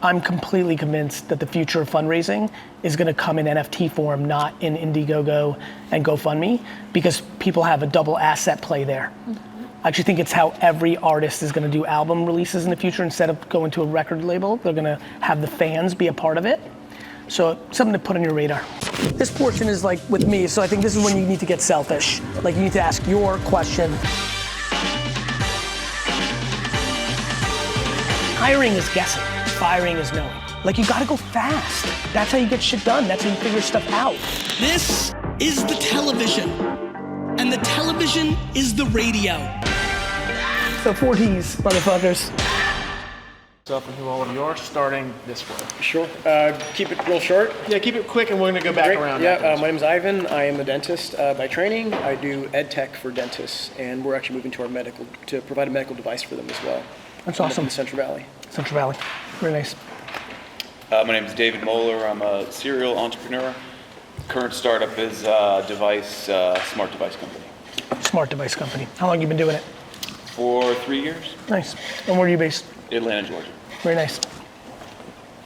I'm completely convinced that the future of fundraising is going to come in NFT form, not in Indiegogo and GoFundMe, because people have a double asset play there. I actually think it's how every artist is going to do album releases in the future. Instead of going to a record label, they're going to have the fans be a part of it. So something to put on your radar. This portion is like with me, so I think this is when you need to get selfish. Like you need to ask your question. Hiring is guessing, firing is knowing. Like you gotta go fast. That's how you get shit done. That's how you figure stuff out. This is the television, and the television is the radio. So 4Ds, motherfuckers. Myself and who all of you are, starting this way. Sure. Keep it real short. Yeah, keep it quick and we're gonna go back around. Yeah, my name is Ivan. I am a dentist by training. I do ed tech for dentists, and we're actually moving to provide a medical device for them as well. That's awesome. In Central Valley. Central Valley, very nice. My name is David Moeller. I'm a serial entrepreneur. Current startup is smart device company. Smart device company. How long have you been doing it? For 3 years. Nice. And where are you based? Atlanta, Georgia. Very nice.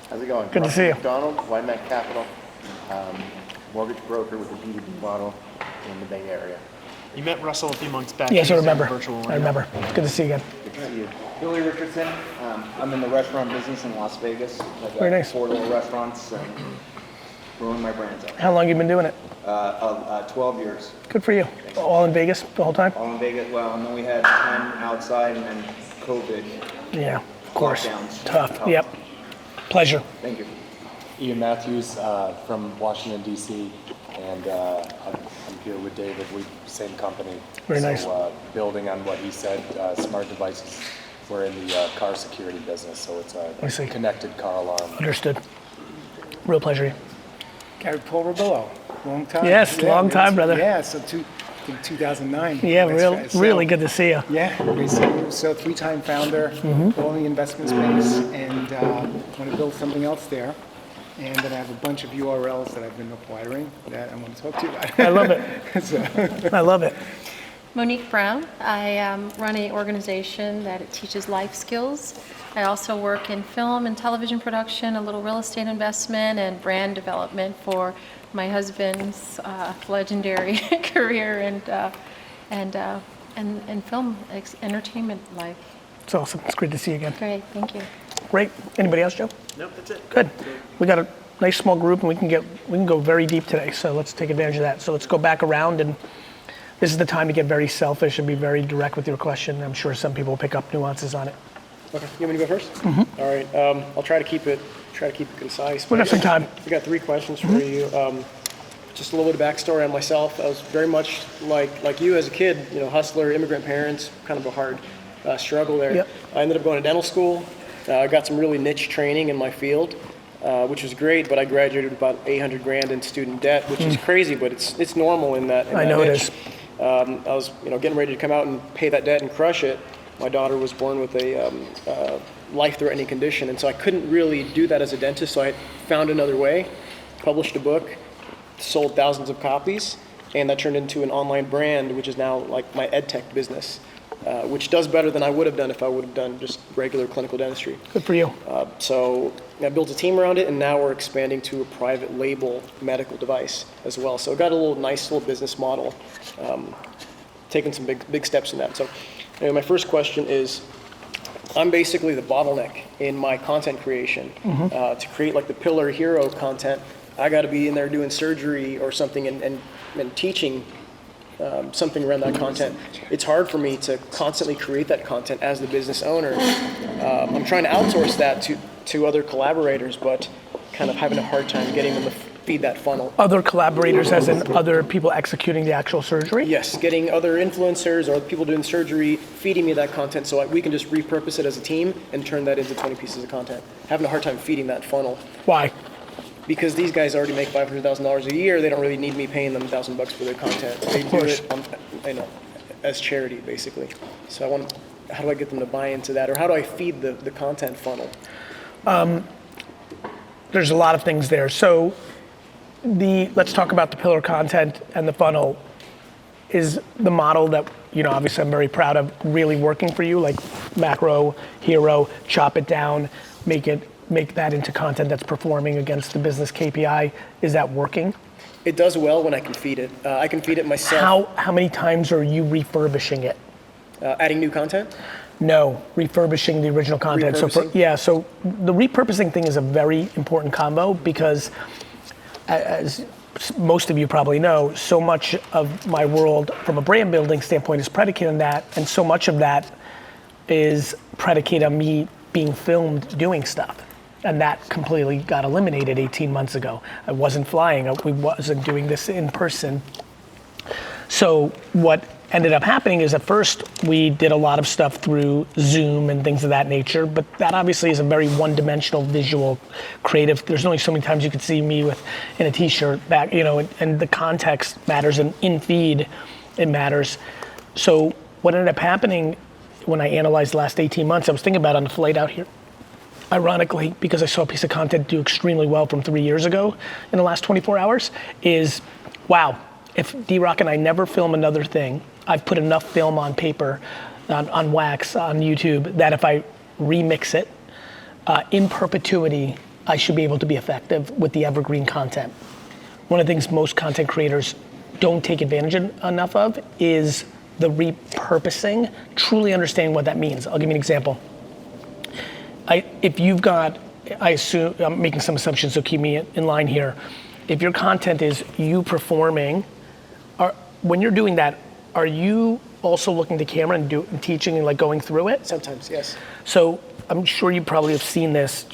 How's it going? Good to see you. McDonald, YMAC Capital, mortgage broker with a B2B model in the Bay Area. You met Russell a few months back. Yes, I He was remember. on virtual one, I remember. It's good to see you again. Good to see you. Billy Richardson. I'm in the restaurant business in Las Vegas. I've got Very nice. 4 little restaurants and growing my brands up. How long have you been doing it? 12 years. Good for you. All in Vegas the whole time? All in Vegas. Well, and then we had time outside and then COVID. Yeah, of course. Lockdowns. Tough. Yep. Pleasure. Thank you. Ian Matthews from Washington, D.C., and I'm here with David. We same company. Very nice. So building on what he said, smart devices. We're in the car security business, so it's see. a connected car alarm. Understood. Real pleasure. Gary Paul Robillo, long time. Yes, long time, brother. Yeah, so 2009. Yeah, That's right. really good to see you. Yeah, so 3-time founder, all in the investment space, and want to build something else there. And then I have a bunch of URLs that I've been acquiring that I want to talk to you about. I love it. I love it. Monique Brown. I run an organization that teaches life skills. I also work in film and television production, a little real estate investment, and brand development for my husband's legendary career and film entertainment life. It's awesome. It's great to see you again. Great, thank you. Great. Anybody else, Joe? Nope, that's it. Good. We got a nice small group, and we can go very deep today. So let's take advantage of that. So let's go back around, and this is the time to get very selfish and be very direct with your question. I'm sure some people will pick up nuances on it. Okay, you want me to go first? Mm-hmm. All right, I'll try to keep it concise. We got some time. We got 3 questions for you. Just a little bit of backstory on myself. I was very much like you as a kid, hustler, immigrant parents, kind of a hard struggle there. Yep. I ended up going to dental school. I got some really niche training in my field, which was great, but I graduated with about 800 grand in student debt, which is crazy, but it's normal in that I know niche. it is. I was getting ready to come out and pay that debt and crush it. My daughter was born with a life-threatening condition, and so I couldn't really do that as a dentist, so I found another way, published a book, sold thousands of copies, and that turned into an online brand, which is now like my ed tech business, which does better than I would have done if I would have done just regular clinical dentistry. Good for you. So I built a team around it, and now we're expanding to a private label medical device as well. So got a nice little business model, taking some big steps in that. So anyway, my first question is, I'm basically the bottleneck in my content creation. To create like the pillar hero content, I got to be in there doing surgery or something and teaching something around that content. It's hard for me to constantly create that content as the business owner. I'm trying to outsource that to other collaborators, but kind of having a hard time getting them to feed that funnel. Other collaborators, as in other people executing the actual surgery? Yes, getting other influencers or people doing surgery, feeding me that content so we can just repurpose it as a team and turn that into 20 pieces of content. Having a hard time feeding that funnel. Why? Because these guys already make $500,000 a year. They don't really need me paying them $1,000 for their content. They do it as charity, basically. So how do I get them to buy into that? Or how do I feed the content funnel? There's a lot of things there. So let's talk about the pillar content and the funnel. Is the model that, obviously I'm very proud of really working for you, like macro, hero, chop it down, make it make that into content that's performing against the business KPI. Is that working? It does well when I can feed it. I can feed it myself. How many times are you refurbishing it? Adding new content? No, refurbishing the original content. Repurposing? So the repurposing thing is a very important combo because, as most of you probably know, so much of my world from a brand building standpoint is predicated on that, and so much of that is predicated on me being filmed doing stuff. And that completely got eliminated 18 months ago. I wasn't flying, we wasn't doing this in person. So what ended up happening is at first we did a lot of stuff through Zoom and things of that nature, but that obviously is a very one-dimensional visual creative. There's only so many times you could see me in a t-shirt back, and the context matters, and in feed it matters. So what ended up happening when I analyzed the last 18 months, I was thinking about on the flight out here, ironically, because I saw a piece of content do extremely well from 3 years ago in the last 24 hours, is, wow, if D-Rock and I never film another thing, I've put enough film on paper, on wax, on YouTube, that if I remix it in perpetuity, I should be able to be effective with the evergreen content. One of the things most content creators don't take advantage enough of is the repurposing, truly understanding what that means. I'll give you an example. If you've got, I assume, I'm making some assumptions, so keep me in line here. If your content is you performing, when you're doing that, are you also looking to camera and teaching and like going through it? Sometimes, yes. So I'm sure you probably have seen this.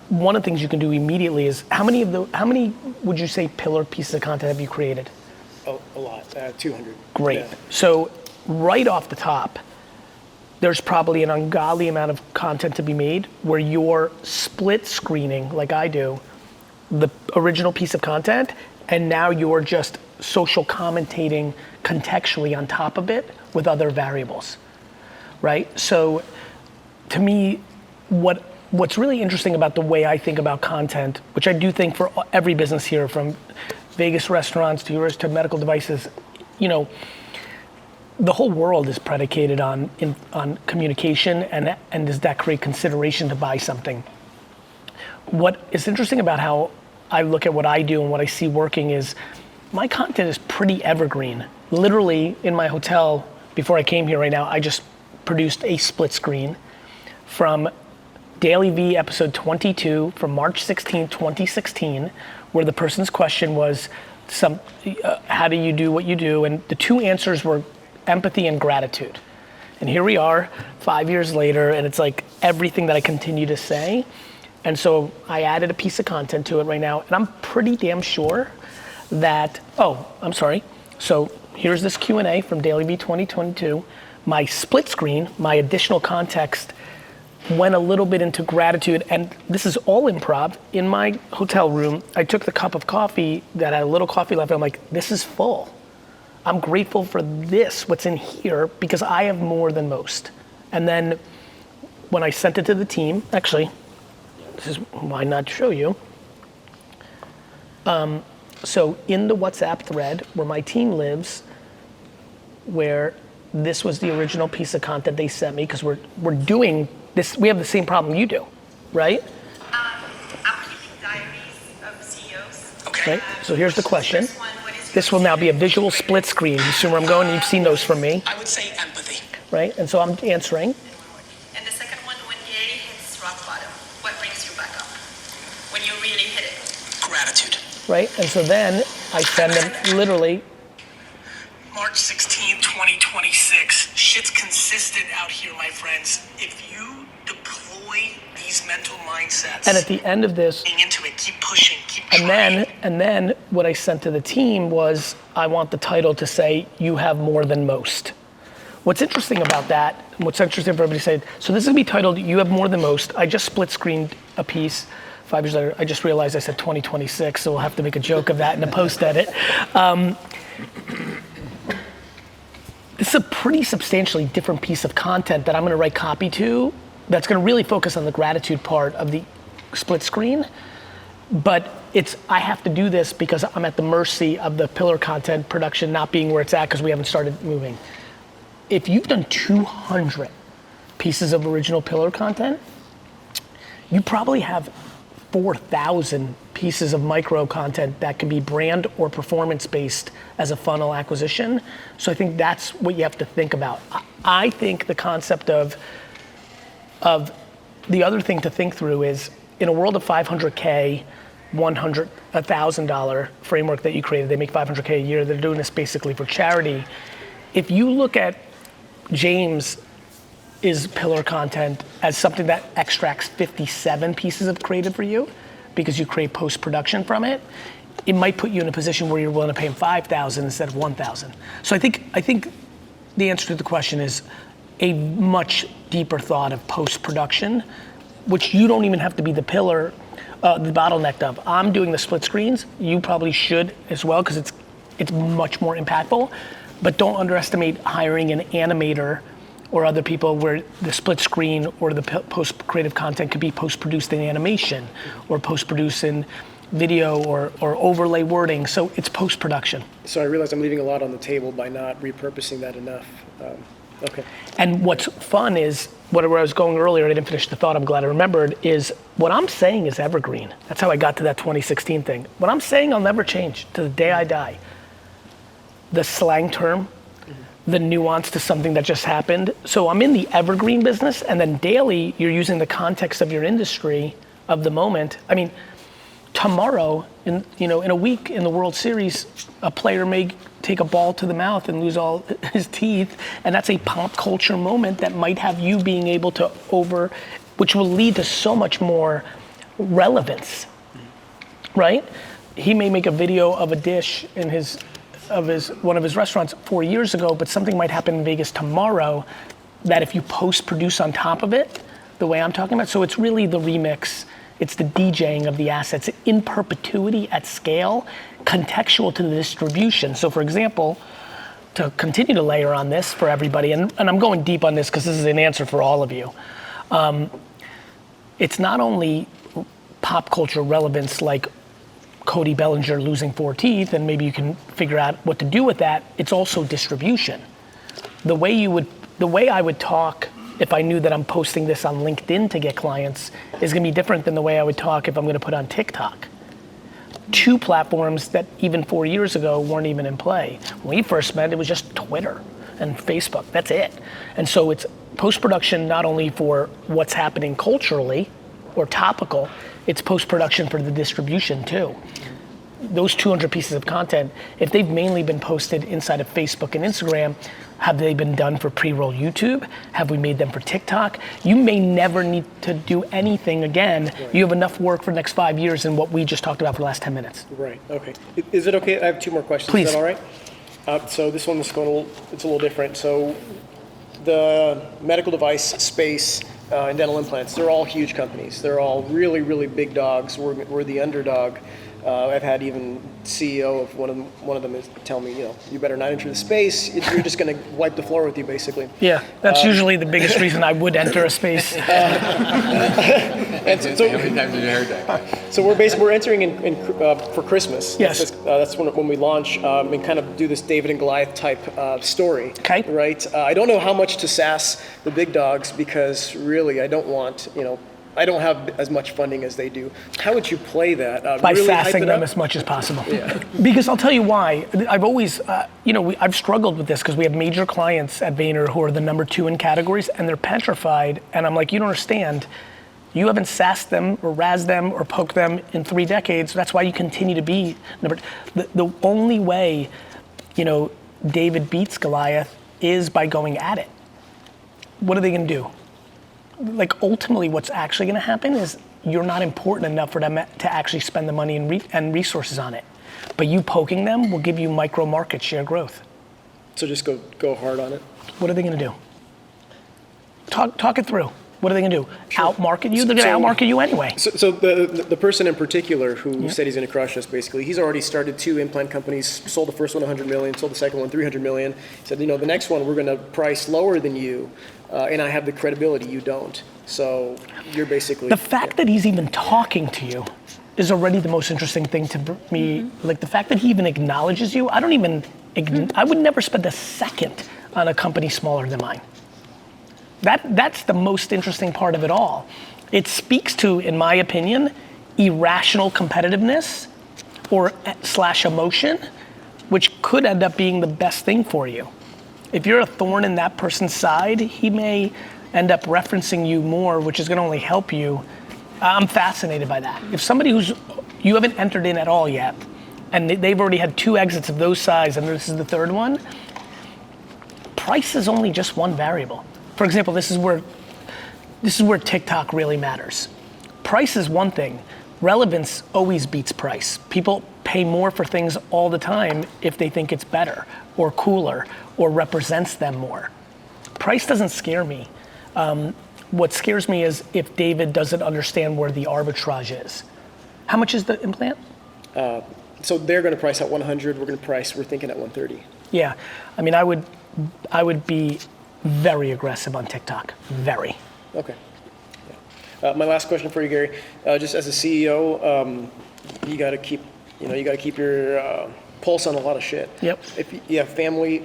One of the things you can do immediately is, how many would you say pillar pieces of content have you created? Oh, a lot, 200. Great. Yeah. So right off the top, there's probably an ungodly amount of content to be made where you're split screening, like I do, the original piece of content, and now you're just social commentating contextually on top of it with other variables, right? So to me, what's really interesting about the way I think about content, which I do think for every business here, from Vegas restaurants to yours to medical devices, the whole world is predicated on communication, and does that create consideration to buy something? What is interesting about how I look at what I do and what I see working is my content is pretty evergreen. Literally in my hotel, before I came here right now, I just produced a split screen from Garyvee episode 22 from March 16, 2016, where the person's question was, how do you do what you do? And the two answers were empathy and gratitude. And here we are 5 years later, and it's like everything that I continue to say. And so I added a piece of content to it right now, and I'm pretty damn sure that, so here's this Q&A from Garyvee 2022. My split screen, my additional context, went a little bit into gratitude, and this is all improv. In my hotel room, I took the cup of coffee that had a little coffee left, and I'm like, this is full. I'm grateful for this, what's in here, because I have more than most. And then when I sent it to the team, actually, this is why not show you. So in the WhatsApp thread where my team lives, where this was the original piece of content they sent me, because we're doing this, we have the same problem you do, right? I'm keeping diaries of CEOs. Okay. Right? So here's the question. This will now be a visual split screen. You see where I'm going? You've seen those from me. I would say empathy. Right? And so I'm answering. And the second one, when Gary hits rock bottom, what brings you back up? When you really hit it. Gratitude. Right? And so then I send them literally. March 16, 2026. Shit's consistent out here, my friends. If you deploy these mental mindsets. And at the end of this. Into it, keep pushing, keep trying. And then what I sent to the team was, I want the title to say, you have more than most. What's interesting about that, and what's interesting for everybody to say, so this is gonna be titled, you have more than most. I just split screened a piece. 5 years later, I just realized I said 2026, so we'll have to make a joke of that in the post edit. This is a pretty substantially different piece of content that I'm gonna write copy to, that's gonna really focus on the gratitude part of the split screen. But I have to do this because I'm at the mercy of the pillar content production not being where it's at because we haven't started moving. If you've done 200 pieces of original pillar content, you probably have 4,000 pieces of micro content that can be brand or performance based as a funnel acquisition. So I think that's what you have to think about. I think the concept of the other thing to think through is in a world of 500K, $100,000 framework that you created, they make 500K a year, they're doing this basically for charity. If you look at James' pillar content as something that extracts 57 pieces of creative for you because you create post-production from it, it might put you in a position where you're willing to pay him 5,000 instead of 1,000. So I think the answer to the question is a much deeper thought of post-production, which you don't even have to be the pillar, the bottleneck of. I'm doing the split screens, you probably should as well because it's much more impactful, but don't underestimate hiring an animator or other people where the split screen or the post-creative content could be post-produced in animation or post-produced in video or overlay wording, so it's post-production. So I realize I'm leaving a lot on the table by not repurposing that enough. Okay. And what's fun is, where I was going earlier, I didn't finish the thought, I'm glad I remembered, is what I'm saying is evergreen. That's how I got to that 2016 thing. What I'm saying I'll never change to the day I die. The slang term, the nuance to something that just happened. So I'm in the evergreen business, and then daily you're using the context of your industry, of the moment. I mean, tomorrow, in a week in the World Series, a player may take a ball to the mouth and lose all his teeth, and that's a pop culture moment that might have you being able to which will lead to so much more relevance, right? He may make a video of a dish in one of his restaurants 4 years ago, but something might happen in Vegas tomorrow that if you post-produce on top of it, the way I'm talking about, so it's really the remix, it's the DJing of the assets in perpetuity at scale, contextual to the distribution. So for example, to continue to layer on this for everybody, and I'm going deep on this because this is an answer for all of you. It's not only pop culture relevance like Cody Bellinger losing 4 teeth, and maybe you can figure out what to do with that. It's also distribution. The way I would talk if I knew that I'm posting this on LinkedIn to get clients is gonna be different than the way I would talk if I'm gonna put on TikTok. 2 platforms that even 4 years ago weren't even in play. When we first met, it was just Twitter and Facebook, that's it. And so it's post-production not only for what's happening culturally or topical, it's post-production for the distribution too. Those 200 pieces of content, if they've mainly been posted inside of Facebook and Instagram, have they been done for pre-roll YouTube? Have we made them for TikTok? You may never need to do anything again. Right. You have enough work for the next 5 years in what we just talked about for the last 10 minutes. Right, okay. Is it okay? I have 2 more questions. Please. Is that all right? So this one is it's a little different. So the medical device space and dental implants, they're all huge companies. They're all really, really big dogs. We're the underdog. I've had even CEO of one of them tell me, you better not enter the space. You're just going to wipe the floor with you, basically. Yeah, that's usually the biggest reason I would enter a space. And so How many times have you heard that? So we're entering in for Christmas. Yes. That's when we launch and kind of do this David and Goliath type story. Okay. Right. I don't know how much to sass the big dogs because really I don't want I don't have as much funding as they do. How would you play that? By really sassing them as much as possible. Yeah. Because I'll tell you why. I've always, I've struggled with this because we have major clients at Vayner who are the number 2 in categories and they're petrified. And I'm like, you don't understand. You haven't sassed them or razzed them or poked them in 3 decades. That's why you continue to be number. The only way, David beats Goliath is by going at it. What are they going to do? Like ultimately what's actually going to happen is you're not important enough for them to actually spend the money and resources on it. But you poking them will give you micro market share growth. So just go hard on it. What are they going to do? Talk it through. What are they going to do? Sure. Outmarket you? They're going to outmarket you anyway. So the person in particular who said he's going to crush us, basically, he's already started 2 implant companies, sold the first one 100 million, sold the second one 300 million. He said, the next one we're going to price lower than you, and I have the credibility, you don't. So you're basically... The fact that he's even talking to you is already the most interesting thing to me. Like the fact that he even acknowledges you, I would never spend a second on a company smaller than mine. That's the most interesting part of it all. It speaks to, in my opinion, irrational competitiveness or / emotion, which could end up being the best thing for you. If you're a thorn in that person's side, he may end up referencing you more, which is gonna only help you. I'm fascinated by that. If somebody you haven't entered in at all yet, and they've already had 2 exits of those size, and this is the 3rd one, price is only just one variable. For example, this is where TikTok really matters. Price is one thing. Relevance always beats price. People pay more for things all the time if they think it's better or cooler or represents them more. Price doesn't scare me. What scares me is if David doesn't understand where the arbitrage is. How much is the implant? So they're going to price at 100. We're thinking at 130. Yeah, I mean, I would be very aggressive on TikTok, very. Okay. Yeah. My last question for you, Gary. Just as a CEO, you got to keep your pulse on a lot of shit. Yep. If you have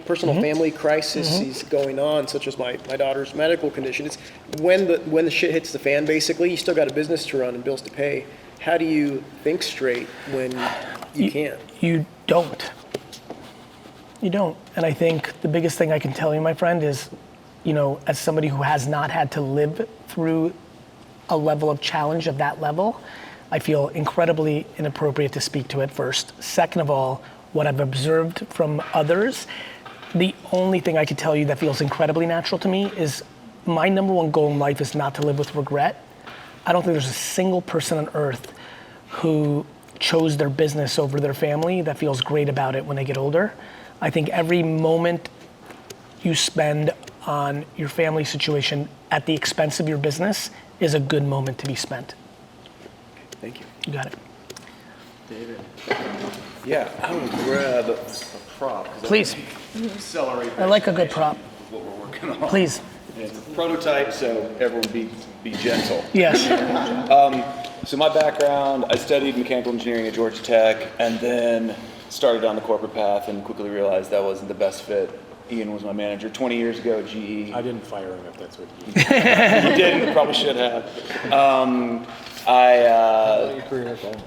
personal family crises going on, such as my daughter's medical condition, it's when the shit hits the fan. Basically, you still got a business to run and bills to pay. How do you think straight when you can't? You don't. You don't. And I think the biggest thing I can tell you, my friend, is, as somebody who has not had to live through a level of challenge of that level, I feel incredibly inappropriate to speak to it first. Second of all, what I've observed from others, the only thing I could tell you that feels incredibly natural to me is my number one goal in life is not to live with regret. I don't think there's a single person on earth who chose their business over their family that feels great about it when they get older. I think every moment you spend on your family situation at the expense of your business is a good moment to be spent. Thank you. You got it. David. Yeah, I would grab a prop. 'Cause Please. Accelerate. I like a good prop. What we're working on. Please. And it's a prototype, so everyone be gentle. Yes. So my background, I studied mechanical engineering at Georgia Tech, and then started on the corporate path and quickly realized that wasn't the best fit. Ian was my manager 20 years ago at GE. I didn't fire him if that's what you You didn't, probably should have. Your career at that.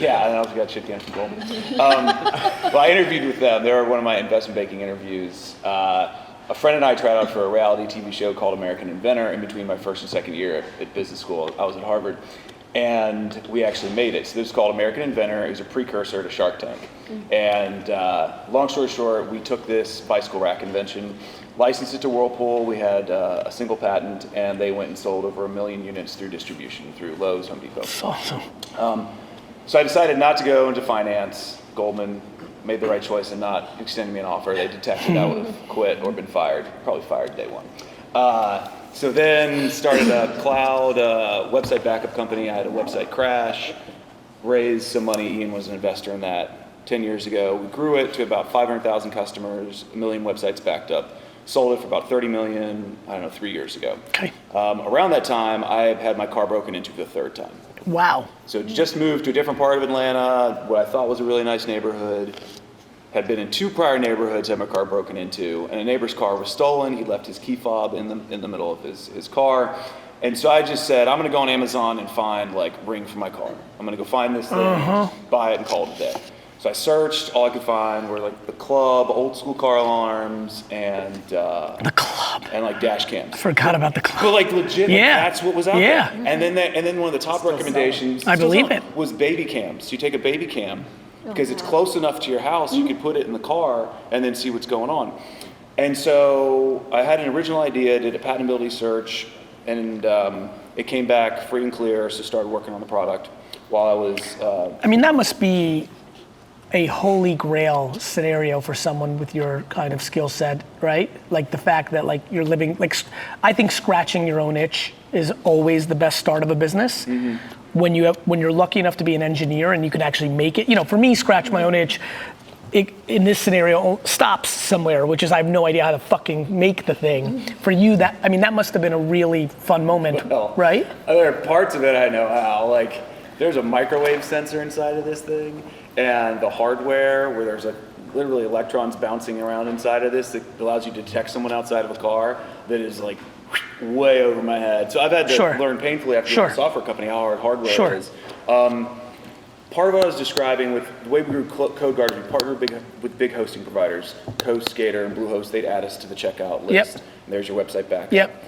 Yeah, I also got shit canned from Goldman. Well, I interviewed with them. They were one of my investment banking interviews. A friend and I tried out for a reality TV show called American Inventor in between my first and second year at business school. I was at Harvard. And we actually made it. So this is called American Inventor. It was a precursor to Shark Tank. And long story short, we took this bicycle rack invention, licensed it to Whirlpool. We had a single patent, and they went and sold over 1 million units through distribution through Lowe's, Home Depot. That's awesome. So I decided not to go into finance. Goldman made the right choice in not extending me an offer. They detected I would have quit or been fired, probably fired day one. So then started a cloud website backup company. I had a website crash, raised some money. Ian was an investor in that 10 years ago. We grew it to about 500,000 customers, 1 million websites backed up. Sold it for about 30 million, 3 years ago. Okay. Around that time, I had my car broken into for the 3rd time. Wow. So just moved to a different part of Atlanta, what I thought was a really nice neighborhood. Had been in 2 prior neighborhoods, had my car broken into, and a neighbor's car was stolen. He left his key fob in the middle of his car. And so I just said, I'm gonna go on Amazon and find ring for my car. I'm gonna go find this thing, buy it, and call it a day. So I searched, all I could find were the club, old school car alarms, and The club. and dash cams. Forgot about the club. But legit, that's what was out Yeah. there. And then one of the top recommendations I believe it. was baby cams. So you take a baby cam, because it's close enough to your house, you could put it in the car and then see what's going on. And so I had an original idea, did a patentability search, and it came back free and clear, so started working on the product while I was... I mean, that must be a holy grail scenario for someone with your kind of skill set, right? The fact that you're living, I think scratching your own itch is always the best start of a business. Mm-hmm. When you're lucky enough to be an engineer and you can actually make it, for me, scratch my own itch, in this scenario, stops somewhere, which is I have no idea how to fucking make the thing. For you, that must have been a really fun moment, right? There are parts of it I know how, there's a microwave sensor inside of this thing, and the hardware where there's literally electrons bouncing around inside of this that allows you to detect someone outside of a car that is way over my head. So I've had to Sure. learn painfully after Sure. a software company how hard hardware Sure. is. Part of what I was describing with the way we grew CodeGuard, we partnered with big hosting providers, HostGator and Bluehost. They'd add us to the checkout list. Yep. And there's your website back. Yep.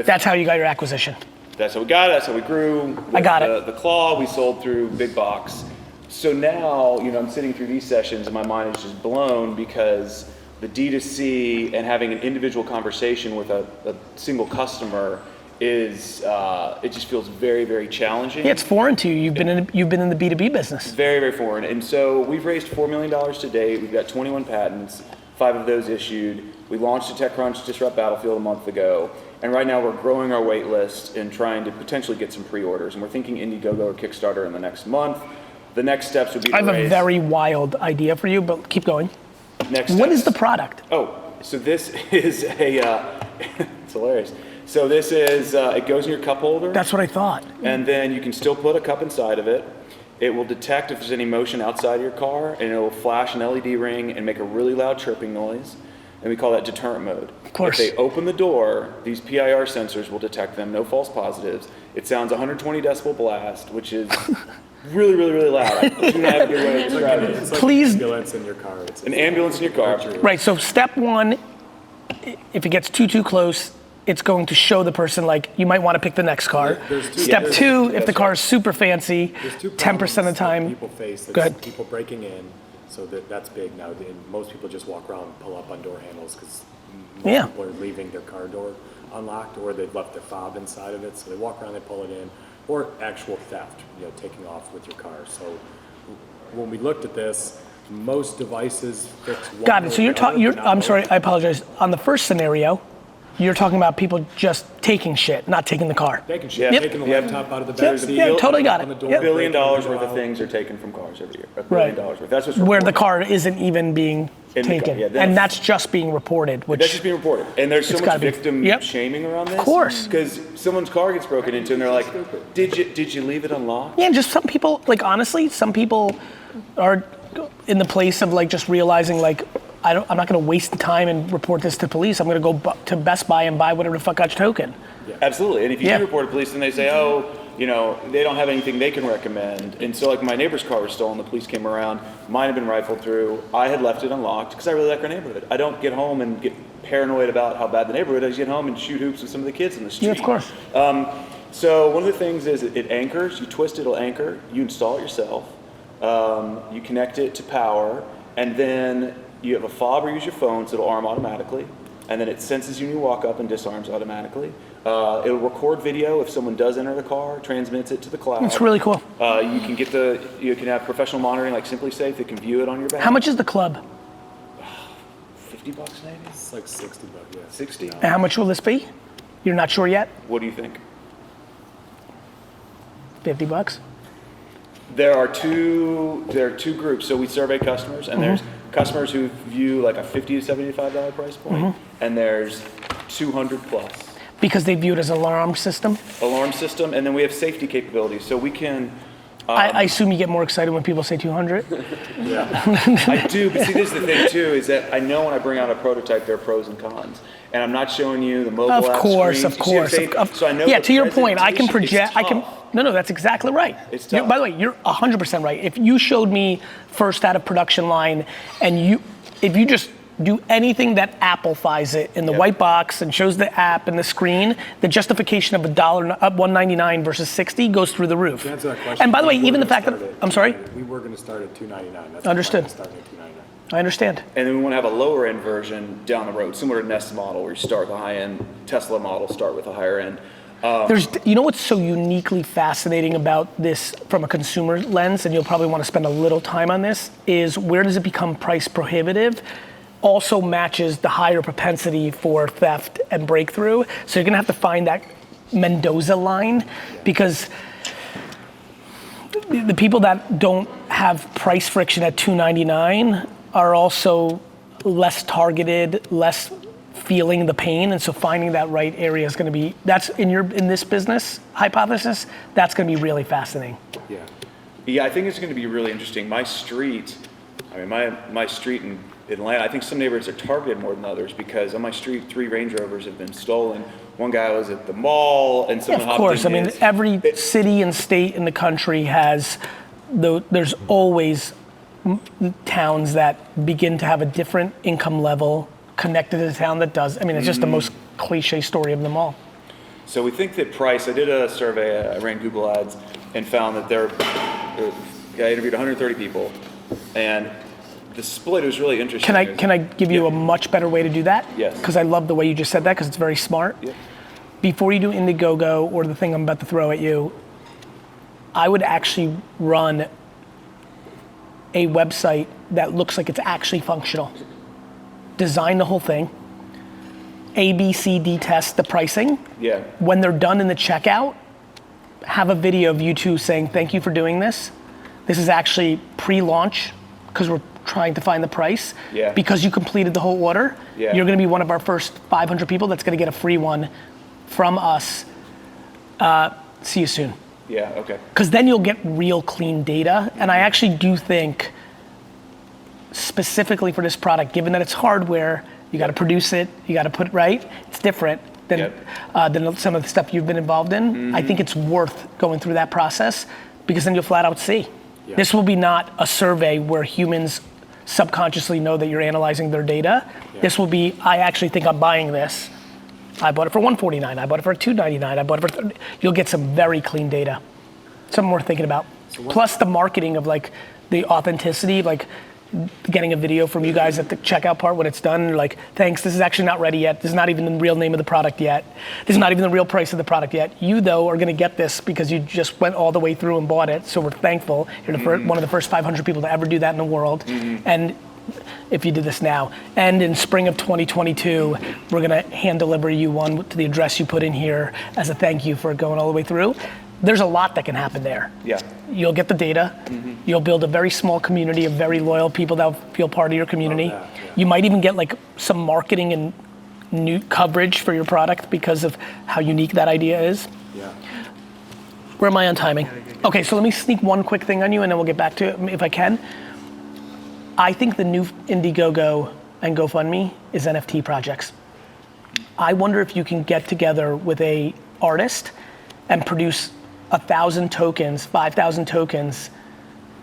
That's how you got your acquisition. That's how we got it. That's how we grew. I got it. The Claw we sold through Big Box. So now, I'm sitting through these sessions and my mind is just blown because the D2C and having an individual conversation with a single customer is, it just feels very, very challenging. Yeah, it's foreign to you. You've been in the B2B business. Very, very foreign. And so we've raised $4 million to date. We've got 21 patents, 5 of those issued. We launched a TechCrunch Disrupt Battlefield a month ago. And right now we're growing our wait list and trying to potentially get some pre-orders. And we're thinking Indiegogo or Kickstarter in the next month. The next steps would be to I have raise. a very wild idea for you, but keep going. Next What steps. is the product? Oh, so this is it's hilarious. So this is, it goes in your cup holder. That's what I thought. And then you can still put a cup inside of it. It will detect if there's any motion outside your car, and it will flash an LED ring and make a really loud chirping noise. And we call that deterrent mode. Of course. If they open the door, these PIR sensors will detect them, no false positives. It sounds 120 decibel blast, which is really, really, really loud. I do not have a good way to describe it. It's like Please- an ambulance in your car. It's An ambulance in your car. Right, so step one, if it gets too close, it's going to show the person like you might want to pick the next car. Step two, if the car is super fancy, There's two 10% of the problems that time. people face. Go ahead. People breaking in, so that's big now. And most people just walk around and pull up on door handles because Yeah. people are leaving their car door unlocked, or they've left their fob inside of it, so they walk around, they pull it in, or actual theft, taking off with your car. So when we looked at this, most devices fix one. Got it. So or you're the talking. other, not I'm both. sorry. I apologize. On the first scenario, you're talking about people just taking shit, not taking the car. Taking shit, Yep. taking the Yep. laptop out of the Yep. back seat. Yeah, totally got on it. the door, Yep. $1 billion breaking the worth door of out. things are taken from cars every year. $1 Right. billion worth. That's what's Where the reported. car isn't even being In the car, taken, yeah, that's- and that's just being reported. Which That's just being reported. And there's so It's much gotta be- victim Yep. shaming around this. Of course. Because someone's car gets broken into and they're like, did you leave it unlocked? yeah, just some people. Like honestly, some people are in the place of like just realizing like I'm not going to waste the time and report this to police. I'm going to go to Best Buy and buy whatever the fuck I token. Absolutely. And if you Yeah. do report to police, then they say, oh, they don't have anything they can recommend. And so like my neighbor's car was stolen. The police came around. Mine had been rifled through. I had left it unlocked because I really like our neighborhood. I don't get home and get paranoid about how bad the neighborhood is. I just get home and shoot hoops with some of the kids in the street. Yeah, of course. So one of the things is it anchors. You twist it, it'll anchor. You install it yourself. You connect it to power, and then you have a fob or use your phone, so it'll arm automatically. And then it senses you when you walk up and disarms automatically. It'll record video if someone does enter the car, transmits it to the cloud. It's really cool. You can have professional monitoring like Simply Safe that can view it on your back. How much is the club? $50 maybe? It's like 60 bucks, yeah. 60? And how much will this be? You're not sure yet? What do you think? $50? There are two groups. So we survey customers, and there's customers who view like a $50 to $75 price point, and there's 200 plus. Because they view it as an alarm system? Alarm system, and then we have safety capabilities. So we can, I assume you get more excited when people say 200? I do, but see, this is the thing too, is that I know when I bring out a prototype, there are pros and cons. And I'm not showing you the mobile Of app course, screens. of You see what I'm course. saying? So I know Yeah, the to your point, I can presentation is project, tough. no, that's exactly right. It's tough. By the way, you're 100% right. If you showed me first out of production line, and if you just do anything that Apple-fies it in the white box and shows the app and the screen, the justification of $199 versus $60 goes through the roof. To answer that question, And by the way, we were even the gonna fact that, start at I'm sorry? We were going to start at $299. That's Understood. Starting at $299. I understand. And then we want to have a lower end version down the road, similar to Nest model, where you start with a high end Tesla model, start with a higher end. You know what's so uniquely fascinating about this from a consumer lens, and you'll probably want to spend a little time on this, is where does it become price prohibitive? Also matches the higher propensity for theft and breakthrough. So you're gonna have to find that Mendoza line, because the people that don't have price friction at $299 are also less targeted, less feeling the pain, and so finding that right area is going to be, that's in this business hypothesis, that's going to be really fascinating. Yeah, I think it's going to be really interesting. My street in Atlanta, I think some neighborhoods are targeted more than others because on my street, 3 Range Rovers have been stolen. One guy was at the mall and someone Of hopped course, I in mean, his. every city and state in the country has, there's always towns that begin to have a different income level connected to the town that does. I mean, it's just the most cliche story of them all. So we think that price, I did a survey, I ran Google Ads and found that I interviewed 130 people and the split was really interesting. Can I give you a much better way to do that? Yes. Because I love the way you just said that because it's very smart. Yep. Before you do Indiegogo or the thing I'm about to throw at you, I would actually run a website that looks like it's actually functional. Design the whole thing. A, B, C, D test the pricing. Yeah. When they're done in the checkout, have a video of you two saying, thank you for doing this. This is actually pre-launch because we're trying to find the price. Yeah. Because you completed the whole order, Yeah. you're gonna be one of our first 500 people that's gonna get a free one from us. See you soon. Yeah, okay. Because then you'll get real clean data. And I actually do think, specifically for this product, given that it's hardware, you got to produce it, you got to put it right. It's different than some of the stuff you've been involved in. I think it's worth going through that process because then you'll flat out see. Yeah. This will be not a survey where humans subconsciously know that you're analyzing their data. Yeah. This will be, I actually think I'm buying this. I bought it for $149, I bought it for $299, I bought it for $30. You'll get some very clean data. Something worth thinking about. Plus the marketing of like the authenticity, like getting a video from you guys at the checkout part when it's done, like, thanks, this is actually not ready yet. This is not even the real name of the product yet. This is not even the real price of the product yet. You though are gonna get this because you just went all the way through and bought it, so we're thankful. You're the one of the first 500 people to ever do that in the world. And if you did this now. And in spring of 2022, we're gonna hand deliver you one to the address you put in here as a thank you for going all the way through. There's a lot that can happen there. Yeah. You'll get the data. You'll build a very small community of very loyal people that feel part of your community. Love that, yeah. You might even get like some marketing and new coverage for your product because of how unique that idea is. Yeah. Where am I on timing? Okay, so let me sneak one quick thing on you and then we'll get back to it if I can. I think the new Indiegogo and GoFundMe is NFT projects. I wonder if you can get together with a artist and produce 1,000 tokens, 5,000 tokens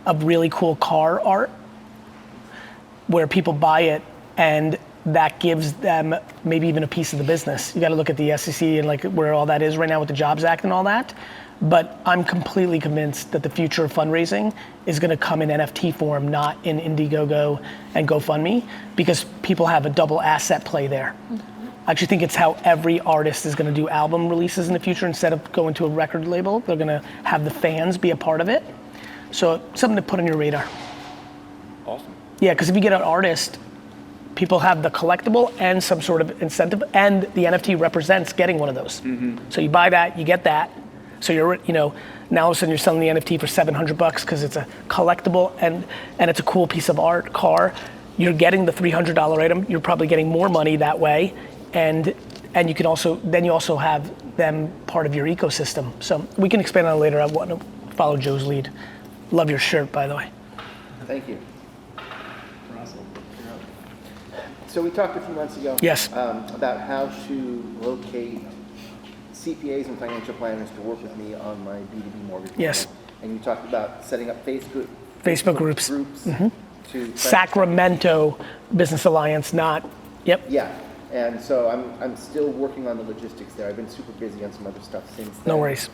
of really cool car art where people buy it and that gives them maybe even a piece of the business. You gotta look at the SEC and like where all that is right now with the Jobs Act and all that. But I'm completely convinced that the future of fundraising is gonna come in NFT form, not in Indiegogo and GoFundMe, because people have a double asset play there. I actually think it's how every artist is gonna do album releases in the future. Instead of going to a record label, they're gonna have the fans be a part of it. So something to put on your radar. Awesome. Yeah, because if you get an artist, people have the collectible and some sort of incentive, and the NFT represents getting one of those. So you buy that, you get that. So you're, now all of a sudden you're selling the NFT for $700 because it's a collectible and it's a cool piece of art car. You're getting the $300 item. You're probably getting more money that way, and you can also have them part of your ecosystem. So we can expand on it later. I want to follow Joe's lead. Love your shirt, by the way. Thank you. So we talked a few months ago Yes. about how to locate CPAs and financial planners to work with me on my B2B mortgage. Yes. program. And you talked about setting up Facebook groups. To Sacramento Business Alliance, not, yep. Yeah, and so I'm still working on the logistics there. I've been super busy on some other stuff since then. No worries.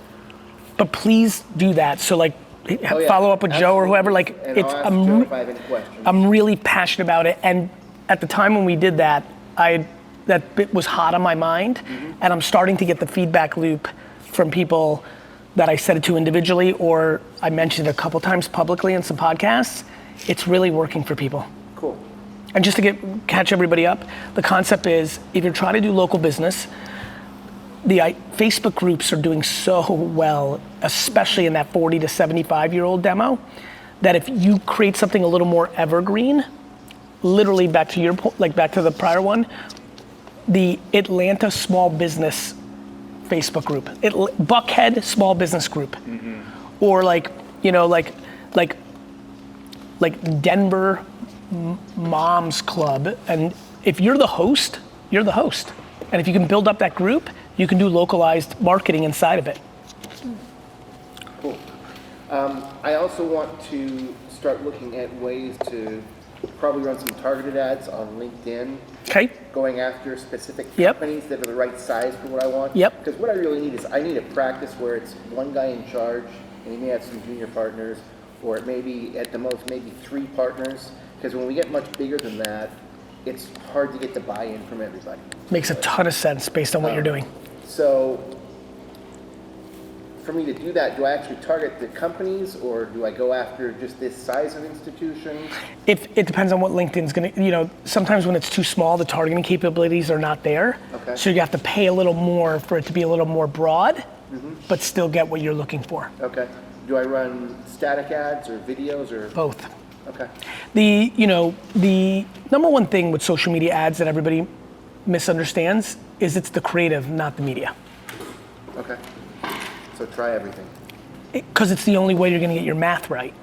But please do that. So like, Oh, yeah, follow up with Joe or whoever. Like, and it's I'll ask Joe if I have any questions. I'm really passionate about it. And at the time when we did that, that bit was hot on my mind, and I'm starting to get the feedback loop from people that I said it to individually, or I mentioned it a couple times publicly in some podcasts. It's really working for people. Cool. And just to catch everybody up, the concept is if you're trying to do local business, the Facebook groups are doing so well, especially in that 40 to 75-year-old demo, that if you create something a little more evergreen, literally back to your point, like back to the prior one, the Atlanta Small Business Facebook group, Buckhead Small Business Group, or like Denver moms club, and if you're the host, you're the host. And if you can build up that group, you can do localized marketing inside of it. Cool. I also want to start looking at ways to probably run some targeted ads on LinkedIn. Okay. Going after specific Yep. companies that are the right size for what I want. Yep. Because what I really need is I need a practice where it's one guy in charge, and he may have some junior partners, or it may be at the most maybe 3 partners. Because when we get much bigger than that, it's hard to get the buy-in from everybody. Makes a ton of sense based on what you're doing. So for me to do that, do I actually target the companies, or do I go after just this size of institution? If it depends on what LinkedIn's gonna, sometimes when it's too small, the targeting capabilities are not there. Okay. So you have to pay a little more for it to be a little more broad, but still get what you're looking for. Okay. Do I run static ads or videos or? Both. Okay. The number one thing with social media ads that everybody misunderstands is it's the creative, not the media. Okay. So try everything. Because it's the only way you're gonna get your math right.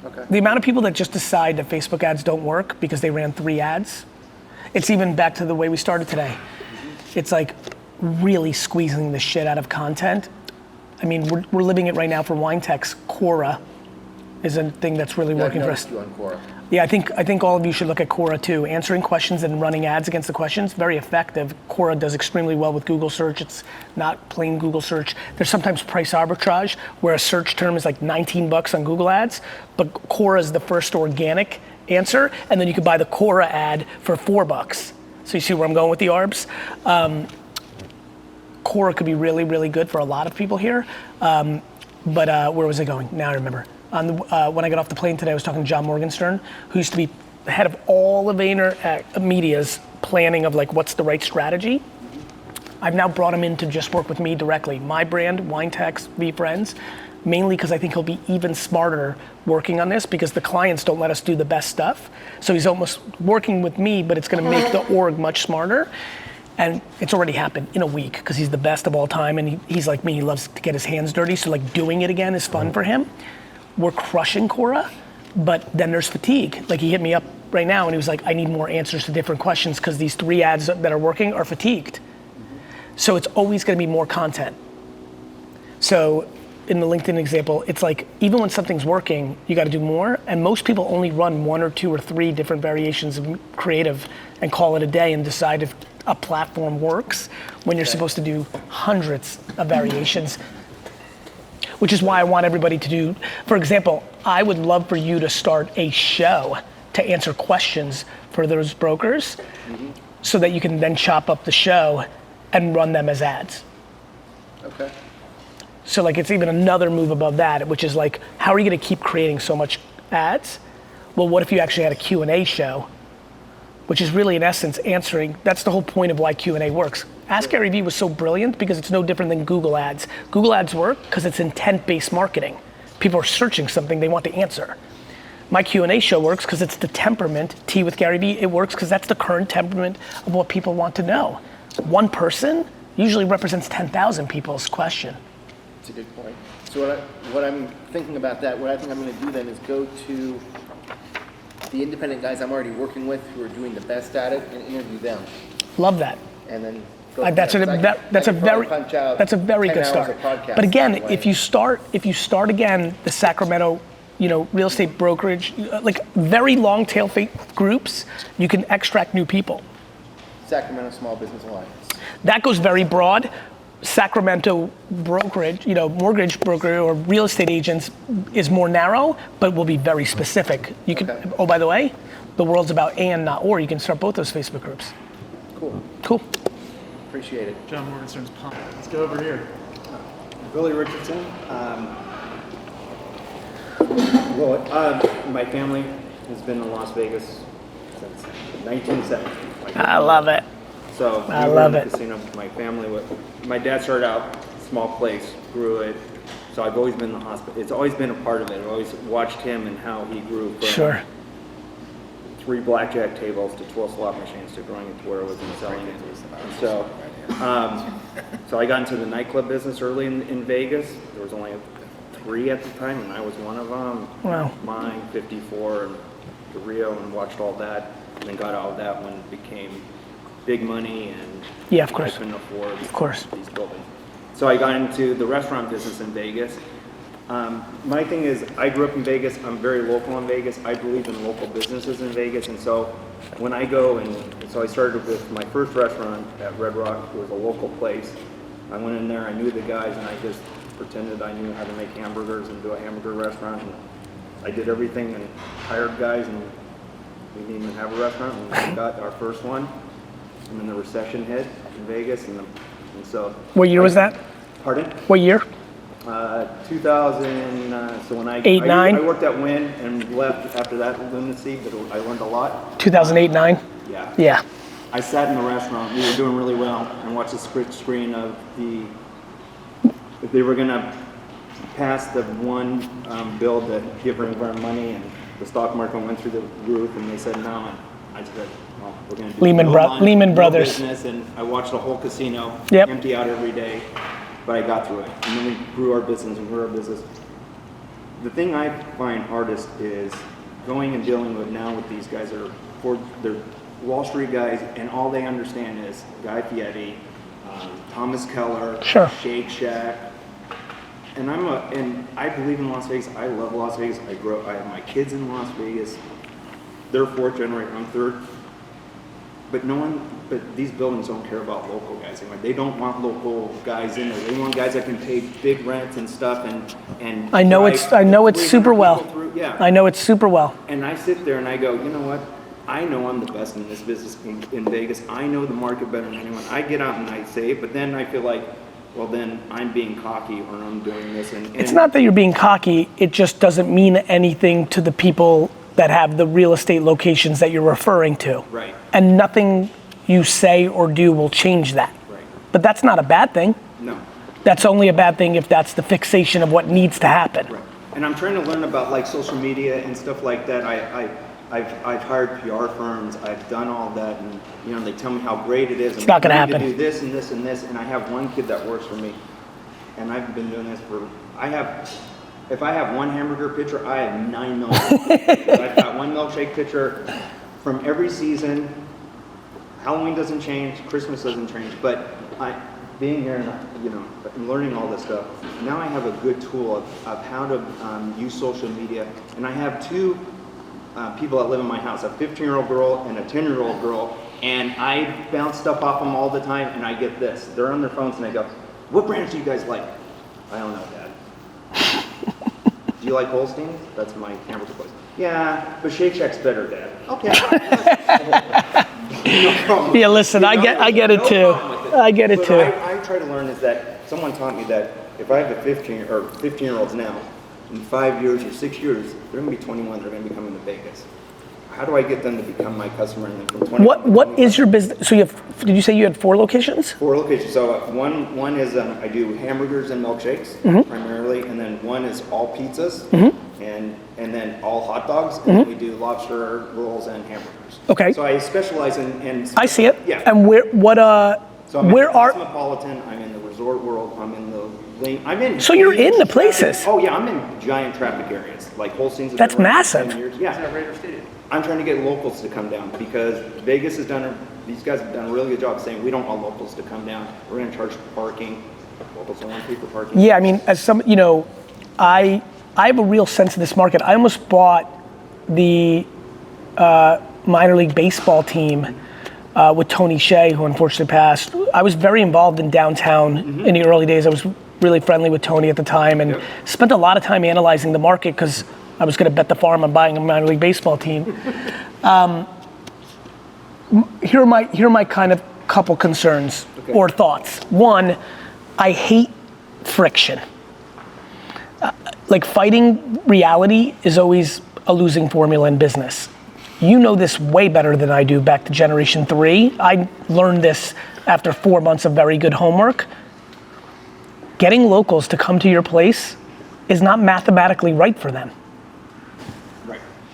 Okay. The amount of people that just decide that Facebook ads don't work because they ran 3 ads, it's even back to the way we started today. It's like really squeezing the shit out of content. I mean, we're living it right now for wine techs. Quora is a thing that's really working for us. You on Quora. Yeah, I think all of you should look at Quora too. Answering questions and running ads against the questions, very effective. Quora does extremely well with Google search. It's not plain Google search. There's sometimes price arbitrage where a search term is like $19 on Google ads, but Quora is the first organic answer, and then you could buy the Quora ad for $4. So you see where I'm going with the ARBs? Quora could be really, really good for a lot of people here. But where was I going? Now I remember. When I got off the plane today, I was talking to John Morgenstern, who used to be the head of all of VaynerMedia's planning of like what's the right strategy. I've now brought him in to just work with me directly. My brand, Wine Techs, VFriends, mainly because I think he'll be even smarter working on this because the clients don't let us do the best stuff. So he's almost working with me, but it's gonna make the org much smarter. And it's already happened in a week because he's the best of all time, and he's like me, he loves to get his hands dirty, so like doing it again is fun for him. We're crushing Quora, but then there's fatigue. Like he hit me up right now and he was like, I need more answers to different questions because these 3 ads that are working are fatigued. So it's always gonna be more content. So in the LinkedIn example, it's like, even when something's working, you gotta do more, and most people only run 1 or 2 or 3 different variations of creative and call it a day and decide if a platform works when you're supposed to do hundreds of variations. Which is why I want everybody to do, for example, I would love for you to start a show to answer questions for those brokers so that you can then chop up the show and run them as ads. Okay. So like it's even another move above that, which is like, how are you gonna keep creating so much ads? Well, what if you actually had a Q&A show, which is really in essence answering, that's the whole point of why Q&A works. Ask Garyvee was so brilliant because it's no different than Google ads. Google ads work because it's intent-based marketing. People are searching something, they want the answer. My Q&A show works because it's the temperament, Tea with Garyvee, it works because that's the current temperament of what people want to know. One person usually represents 10,000 people's question. That's a good point. So what I'm thinking about that, what I think I'm gonna do then is go to the independent guys I'm already working with who are doing the best at it and interview them. Love that. And then go That's a very good start. But again, if you start again the Sacramento, real estate brokerage, like very long tail groups, you can extract new people. Sacramento Small Business Alliance. That goes very broad. Sacramento brokerage, mortgage broker or real estate agents is more narrow, but will be very specific. You can, Okay. Oh, by the way, the world's about and not or. You can start both those Facebook groups. Cool. Appreciate it. John Morgenstern's pumped. Let's go over here. Billy Richardson. My family has been in Las Vegas since 1970. I love it. So I love it. Casino. My family, my dad started out small place, grew it. So I've always been in the hospital. It's always been a part of it. I've always watched him and how he grew from Sure. 3 blackjack tables to 12 slot machines to growing it to where it was and selling it. And so, so I got into the nightclub business early in Vegas. There was only 3 at the time, and I was one of them. Wow. Mine, 54, and to Rio and watched all that, and then got out of that when it became big money and Yeah, of course. I couldn't afford Of course. these buildings. So I got into the restaurant business in Vegas. My thing is, I grew up in Vegas. I'm very local in Vegas. I believe in local businesses in Vegas, and so when I go so I started with my first restaurant at Red Rock. It was a local place. I went in there. I knew the guys, and I just pretended I knew how to make hamburgers and do a hamburger restaurant. And I did everything and hired guys, and we didn't even have a restaurant. And we got our first one, and then the recession hit in Vegas, and so. What year was that? Pardon? What year? 2000. So when I 8, 9? I worked at Wynn and left after that lunacy, but I learned a lot. 2008, 9? Yeah. Yeah. I sat in the restaurant. We were doing really well, and watched the split screen of if they were gonna pass the one bill to give everyone money, and the stock market went through the roof, and they said no, and I said, well, we're gonna do Lehman no Brothers. business, and I watched the whole casino Yep. empty out every day, but I got through it, and then we grew our business and grew our business. The thing I find hardest is going and dealing with these guys they're Wall Street guys, and all they understand is Guy Fieri, Thomas Keller, Sure. Shake Shack, and I believe in Las Vegas. I love Las Vegas. I have my kids in Las Vegas. They're fourth generation, I'm third. But these buildings don't care about local guys anymore. They don't want local guys in there. They want guys that can pay big rents and stuff and I know it's super well. Yeah. I know it's super well. And I sit there and I go, you know what? I know I'm the best in this business in Vegas. I know the market better than anyone. I get out and I say it, but then I feel like, well, then I'm being cocky or I'm doing this. And It's not that you're being cocky. It just doesn't mean anything to the people that have the real estate locations that you're referring to. Right. And nothing you say or do will change that. Right. But that's not a bad thing. No. That's only a bad thing if that's the fixation of what needs to happen. Right. And I'm trying to learn about like social media and stuff like that. I've hired PR firms. I've done all that, and they tell me how great it is. It's not gonna happen. To do this and this and this, and I have one kid that works for me, and I've been doing this if I have one hamburger pitcher, I have 9 milkshakes. I've got one milkshake pitcher from every season. Halloween doesn't change, Christmas doesn't change, but being here and learning all this stuff, now I have a good tool of how to use social media, and I have two people that live in my house, a 15-year-old girl and a 10-year-old girl, and I bounce stuff off them all the time, and I get this. They're on their phones, and I go, what brands do you guys like? I don't know, Dad. Do you like Holstein? That's my hamburger place. Yeah, but Shake Shack's better, Dad. Okay. No problem. Yeah, listen, I get it too. I get it But too. I try to learn is that someone taught me that if I have a 15-year-olds now, in 5 years or 6 years, they're going to be 21. They're going to be coming to Vegas. How do I get them to become my customer? And then from 21 What is your business? So did you say you had 4 locations? 4 locations. So one is I do hamburgers and milkshakes primarily, and then one is all pizzas, and then all hot dogs, and then we do lobster rolls and hamburgers. Okay. So I specialize in. I see it. Yeah. And So I'm where in the are? Cosmopolitan. I'm in the resort world. I'm in the lane. I'm in. So you're in the traffic- places. Oh yeah, I'm in giant traffic areas like Holstein's. That's massive. 10 years. Yeah. I'm trying to get locals to come down because Vegas has these guys have done a really good job saying we don't want locals to come down. We're going to charge for parking. Locals don't want to pay for parking. Yeah, I mean, as some, I have a real sense of this market. I almost bought the minor league baseball team with Tony Hsieh, who unfortunately passed. I was very involved in downtown in the early days. I was really friendly with Tony at the time and spent a lot of time analyzing the market because I was going to bet the farm on buying a minor league baseball team. Here are my kind of couple concerns or thoughts. One, I hate friction. Like fighting reality is always a losing formula in business. You know this way better than I do back to Generation 3. I learned this after 4 months of very good homework. Getting locals to come to your place is not mathematically right for them.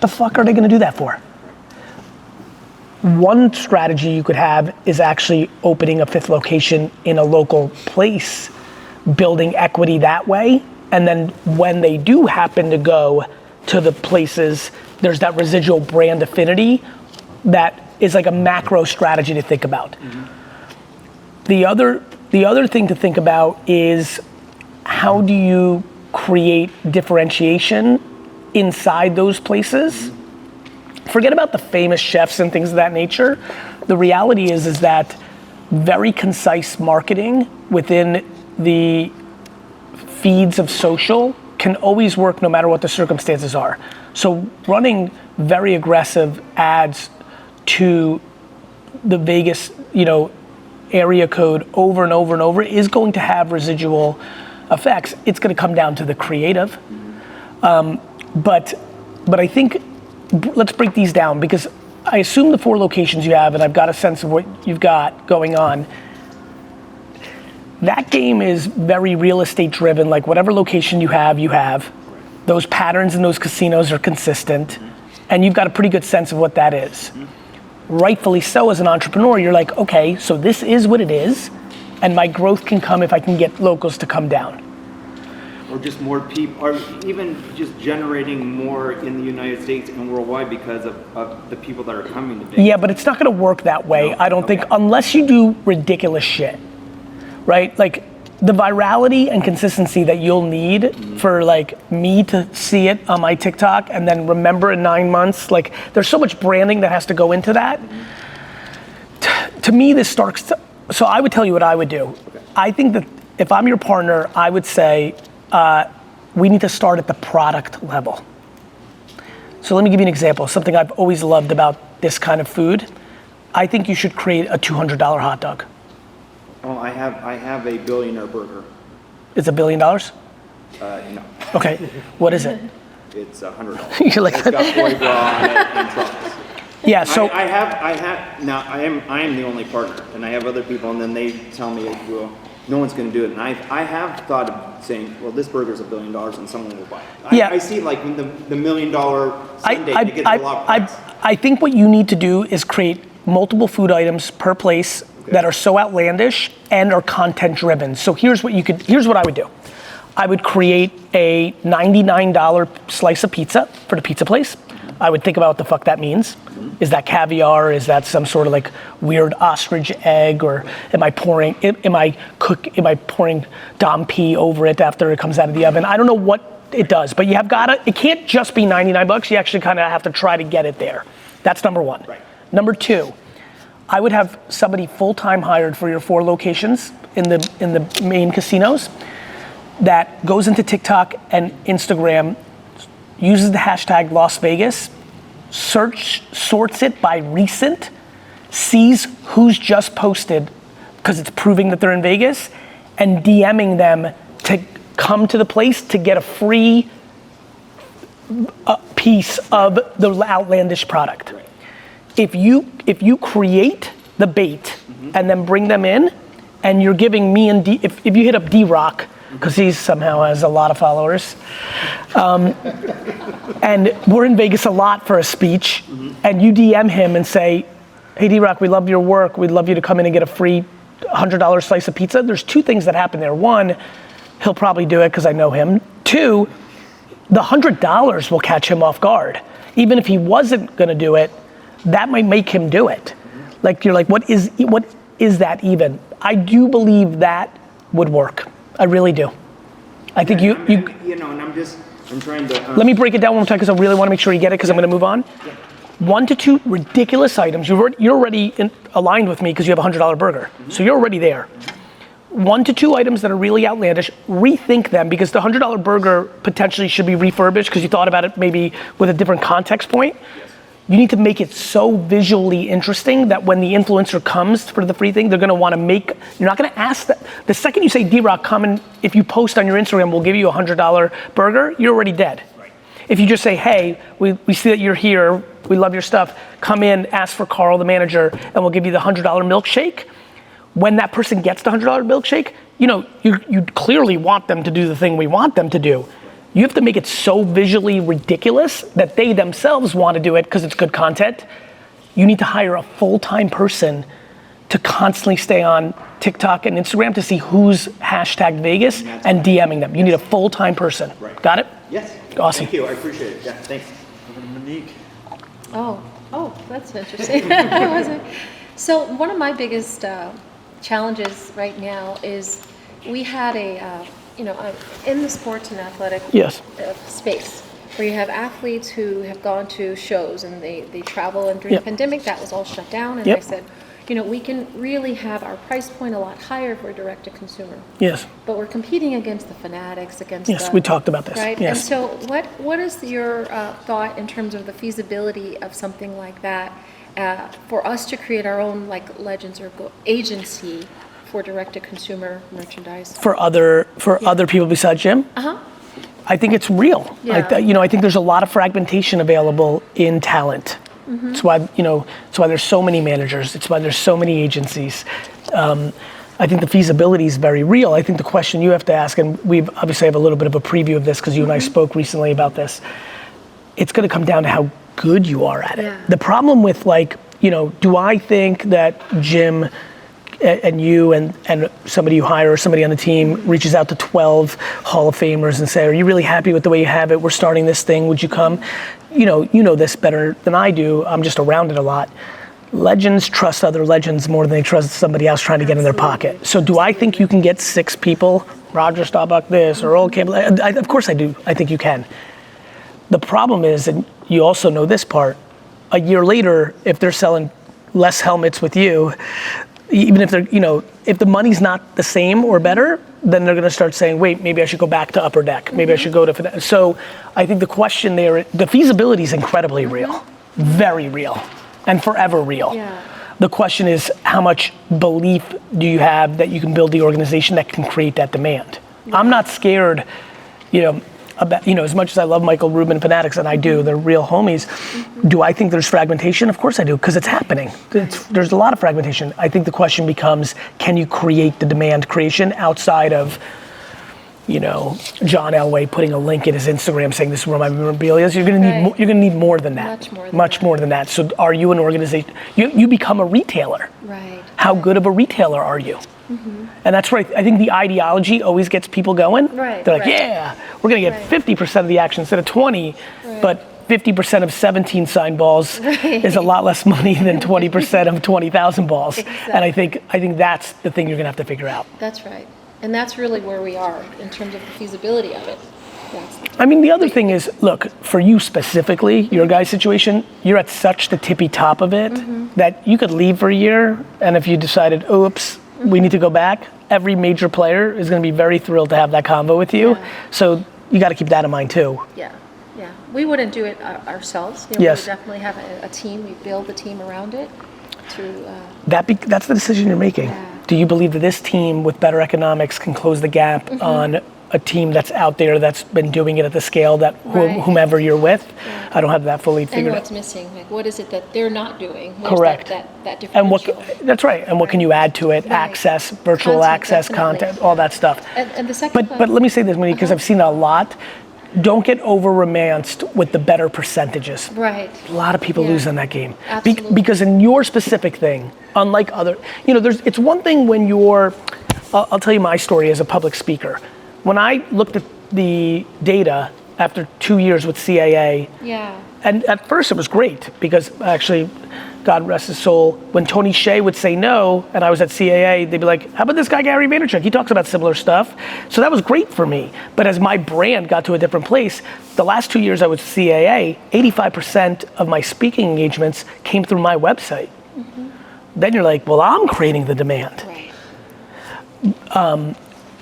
The fuck are they gonna do that for? One strategy you could have is actually opening a 5th location in a local place, building equity that way, and then when they do happen to go to the places there's that residual brand affinity that is like a macro strategy to think about. The other thing to think about is how do you create differentiation inside those places? Forget about the famous chefs and things of that nature. The reality is that very concise marketing within the feeds of social can always work no matter what the circumstances are. So running very aggressive ads to the Vegas, area code over and over and over is going to have residual effects. It's going to come down to the creative. But I think, let's break these down, because I assume the 4 locations you have, and I've got a sense of what you've got going on. That game is very real estate driven, like whatever location you have. Those patterns in those casinos are consistent, and you've got a pretty good sense of what that is. Rightfully so, as an entrepreneur, you're like, okay, so this is what it is, and my growth can come if I can get locals to come down. Or just more people, or even just generating more in the United States and worldwide because of the people that are coming to Vegas. Yeah, but it's not gonna work that way, I don't think, unless you do ridiculous shit, right? Like the virality and consistency that you'll need for like me to see it on my TikTok and then remember in 9 months, like there's so much branding that has to go into that. To me, this starts, so I would tell you what I would do. I think that if I'm your partner, I would say, we need to start at the product level. So let me give you an example, something I've always loved about this kind of food. I think you should create a $200 hot dog. Oh, I have a billionaire burger. It's $1 billion? No. Okay, what is it? It's $100. You're like, it's got foie gras on it and truffles. Yeah, so I have now I am the only partner, and I have other people, and then they tell me, well, no one's going to do it, and I have thought of saying, well, this burger's $1 billion, and someone will buy it. Yeah. I see like the $1 million Sunday to get a lot of price. I think what you need to do is create multiple food items per place that are so outlandish and are content driven. So here's what I would do. I would create a $99 slice of pizza for the pizza place. I would think about what the fuck that means. Is that caviar? Is that some sort of like weird ostrich egg? Or am I pouring Dom P over it after it comes out of the oven? I don't know what it does, but it can't just be 99 bucks. You actually kind of have to try to get it there. That's number one. Right. Number two, I would have somebody full-time hired for your 4 locations in the main casinos that goes into TikTok and Instagram, uses the hashtag Las Vegas, sorts it by recent, sees who's just posted because it's proving that they're in Vegas, and DMing them to come to the place to get a free piece of the outlandish product. Right. If you create the bait and then bring them in, and you're giving me and if you hit up D-Rock, because he somehow has a lot of followers, and we're in Vegas a lot for a speech, and you DM him and say, hey D-Rock, we love your work, we'd love you to come in and get a free $100 slice of pizza. There's 2 things that happen there. 1, he'll probably do it because I know him. 2, the $100 will catch him off guard. Even if he wasn't gonna do it, that might make him do it. Like you're like, what is that even? I do believe that would work. I really do. I think and I'm trying to. Let me break it down one more time because I really want to make sure you get it because I'm going to move on. Yeah. 1 to 2 ridiculous items. You're already aligned with me because you have a $100 burger. So you're already there. 1 to 2 items that are really outlandish, rethink them because the $100 burger potentially should be refurbished because you thought about it maybe with a different context point. You need to make it so visually interesting that when the influencer comes for the free thing, they're gonna wanna you're not gonna ask that. The second you say, D-Rock, come and if you post on your Instagram, we'll give you a $100 burger, you're already dead. Right. If you just say, hey, we see that you're here, we love your stuff, come in, ask for Carl, the manager, and we'll give you the $100 milkshake. When that person gets the $100 milkshake, you clearly want them to do the thing we want them to do. You have to make it so visually ridiculous that they themselves want to do it because it's good content. You need to hire a full-time person to constantly stay on TikTok and Instagram to see who's hashtag Vegas and DMing them. You need a full-time person. Right. Got it? Yes. Awesome. Thank you. I appreciate it. Yeah, thanks. Over to Monique. Oh, that's interesting. I wasn't. So one of my biggest challenges right now is we had in the sports and athletic Yes. space where you have athletes who have gone to shows and they travel, and during Yep. the pandemic that was all shut down, and Yep. I said, we can really have our price point a lot higher for direct to consumer. Yes. But we're competing against the Fanatics, against Yes, the, we talked about this. right? Yes. And so what is your thought in terms of the feasibility of something like that for us to create our own Legends or agency for direct to consumer merchandise? For other people besides Jim? Uh-huh. I think it's real. Yeah. I think there's a lot of fragmentation available in talent. Mm-hmm. It's why there's so many managers. It's why there's so many agencies. I think the feasibility is very real. I think the question you have to ask, and we obviously have a little bit of a preview of this because you and I spoke recently about this. It's going to come down to how good you are at it. Yeah. The problem with do I think that Jim and you and somebody you hire or somebody on the team reaches out to 12 Hall of Famers and say, are you really happy with the way you have it? We're starting this thing, would you come? You know this better than I do. I'm just around it a lot. Legends trust other legends more than they trust somebody else trying to get in their pocket. So do I think you can get 6 people, Roger Staubach this, or Earl Campbell? Of course I do. I think you can. The problem is, and you also know this part, a year later, if they're selling less helmets with you, even if they're, if the money's not the same or better, then they're going to start saying, wait, maybe I should go back to Upper Deck. Maybe I should go to, so I think the question there, the feasibility is incredibly real, very real, and forever real. Yeah. The question is, how much belief do you have that you can build the organization that can create that demand? I'm not scared, about, as much as I love Michael Rubin Fanatics, and I do, they're real homies. Do I think there's fragmentation? Of course I do, because it's happening. There's a lot of fragmentation. I think the question becomes, can you create the demand creation outside of, John Elway putting a link in his Instagram saying this is where my memorabilia is? You're gonna need Right. you're gonna need more than that. Much more than that. So are you an organization? You become a retailer. Right. How good of a retailer are you? And that's where I think the ideology always gets people going. Right, They're like, right. yeah, we're gonna get Right. 50% of the action instead of 20, Right. but 50% of 17 signed balls Right. is a lot less money than 20% of 20,000 balls. Exactly. And I think that's the thing you're gonna have to figure out. That's right. And that's really where we are in terms of the feasibility of it. I mean, the other thing is, look, for you specifically, your guy's situation, you're at such the tippy top of it that you could leave for a year, and if you decided, oops, we need to go back, every major player is going to be very thrilled to have that convo with you. Yeah. So you got to keep that in mind too. Yeah. We wouldn't do it ourselves. Yes. We would definitely have a team. We build a team around it to. That's the decision you're making. Yeah. Do you believe that this team with better economics can close the gap on a team that's out there that's been doing it at the scale that Right. whomever you're with? Yeah. I don't have that fully And figured what's out. missing? Like, what is it that they're not doing? Where's Correct. That And what, differential. that's right. And what can you add to it? Right. Access, virtual Content, access, definitely. content, all that stuff. And the second. But let me say this, Monique, because I've seen it a lot. Don't get over-romanced with the better percentages. Right. A lot of people Yeah. lose on that game. Absolutely. Because in your specific thing, unlike other, it's one thing when I'll tell you my story as a public speaker. When I looked at the data after 2 years with CAA, Yeah. and at first it was great because actually, God rest his soul, when Tony Hsieh would say no, and I was at CAA, they'd be like, how about this guy Gary Vaynerchuk? He talks about similar stuff. So that was great for me. But as my brand got to a different place, the last 2 years I was at CAA, 85% of my speaking engagements came through my website. Then you're like, well, I'm creating the demand. Right.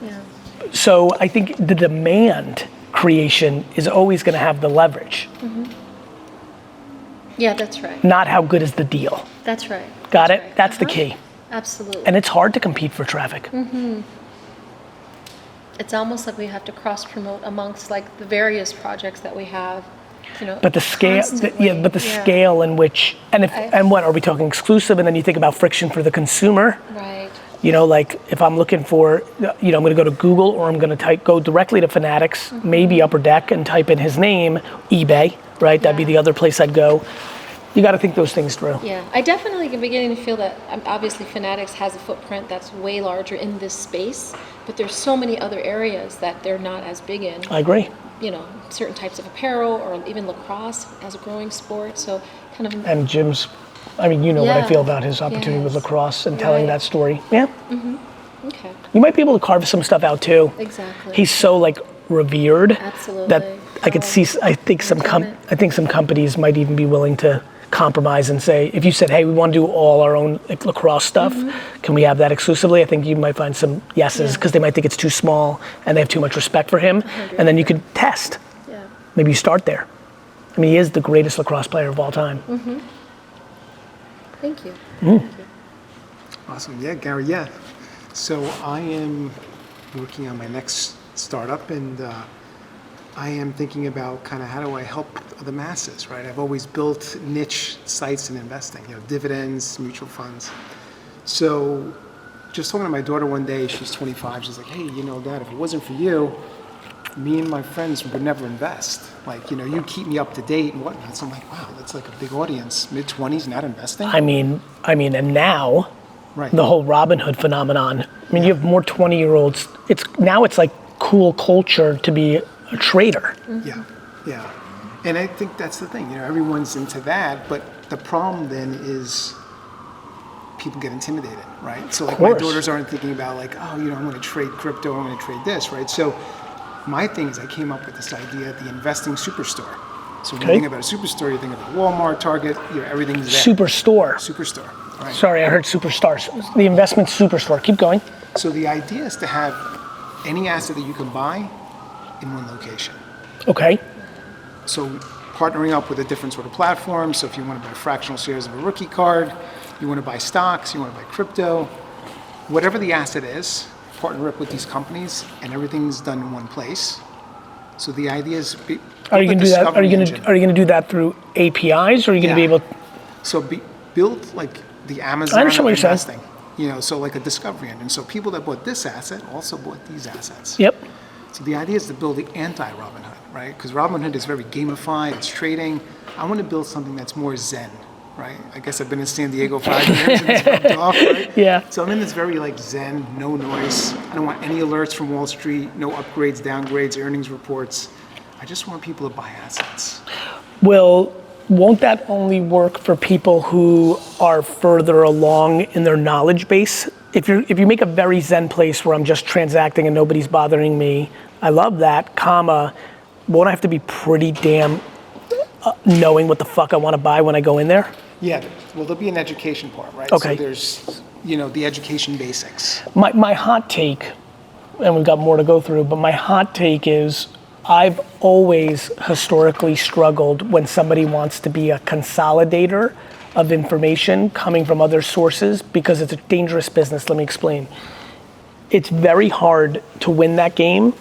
Yeah. So I think the demand creation is always going to have the leverage, Yeah, that's right. not how good is the deal. That's right. Got it? Right. That's the key. Absolutely. And it's hard to compete for traffic. It's almost like we have to cross promote amongst like the various projects that we have. But the scale, constantly. scale in which, and what are we talking exclusive? And then you think about friction for the consumer. Right. Like if I'm looking for, I'm going to go to Google or I'm going to go directly to Fanatics, maybe Upper Deck, and type in his name, eBay, right? That'd be the other place I'd go. You got to think those things through. Yeah, I definitely am beginning to feel that obviously Fanatics has a footprint that's way larger in this space, but there's so many other areas that they're not as big in. I agree. certain types of apparel, or even lacrosse as a growing sport. So kind of. And Jim's, I mean, you know what I Yeah. feel about his opportunity with Yes. lacrosse and telling Right. that story. Yeah. Okay. You might be able to carve some stuff out too. Exactly. He's so like revered Absolutely. that I could see. I think some companies might even be willing to compromise and say, if you said, hey, we want to do all our own like, lacrosse stuff, can we have that exclusively? I think you might find some yeses because they might think it's too small and they have too much respect for him. And then you could test. Yeah. Maybe you start there. I mean, he is the greatest lacrosse player of all time. Thank you. Awesome. Yeah, Gary, yeah. So I am working on my next startup, and I am thinking about kind of how do I help the masses, right? I've always built niche sites in investing, dividends, mutual funds. So just talking to my daughter one day, she's 25, she's like, hey, Dad, if it wasn't for you, me and my friends would never invest. Like, you keep me up to date and whatnot. So I'm like, wow, that's like a big audience, mid-20s, not investing? I mean, and now, Right. the whole Robinhood phenomenon. I mean, you have more 20-year-olds. It's like cool culture to be a trader. Yeah. And I think that's the thing, everyone's into that, but the problem then is people get intimidated, right? So like my course. daughters aren't thinking about like, oh, I'm going to trade crypto, I'm going to trade this, right? So my thing is I came up with this idea, the investing superstore. So when you think about a superstore, you think about Walmart, Target, everything's there. Superstore. Superstore, right? Sorry, I heard superstars. The investment superstore. Keep going. So the idea is to have any asset that you can buy in one location. Okay. So partnering up with a different sort of platform. So if you want to buy fractional shares of a rookie card, you want to buy stocks, you want to buy crypto, whatever the asset is, partner up with these companies, and everything's done in one place. So the idea is, Are you going to do that? Are you going to do that through APIs, or are you going to be able? So build like the Amazon I understand what you're investing. So like a discovery engine. So people that bought this asset also bought these assets. Yep. So the idea is to build the anti-Robinhood, right? Because Robinhood is very gamified, it's trading. I want to build something that's more zen, right? I guess I've been in San Diego 5 years and it's rubbed off, right? Yeah. So I'm in this very like zen, no noise. I don't want any alerts from Wall Street, no upgrades, downgrades, earnings reports. I just want people to buy assets. Won't that only work for people who are further along in their knowledge base? If you make a very zen place where I'm just transacting and nobody's bothering me, I love that, won't I have to be pretty damn knowing what the fuck I want to buy when I go in there? Yeah, well, there'll be an education part, right? Okay. So there's, the education basics. My hot take, and we've got more to go through, but my hot take is I've always historically struggled when somebody wants to be a consolidator of information coming from other sources because it's a dangerous business. Let me explain. It's very hard to win that game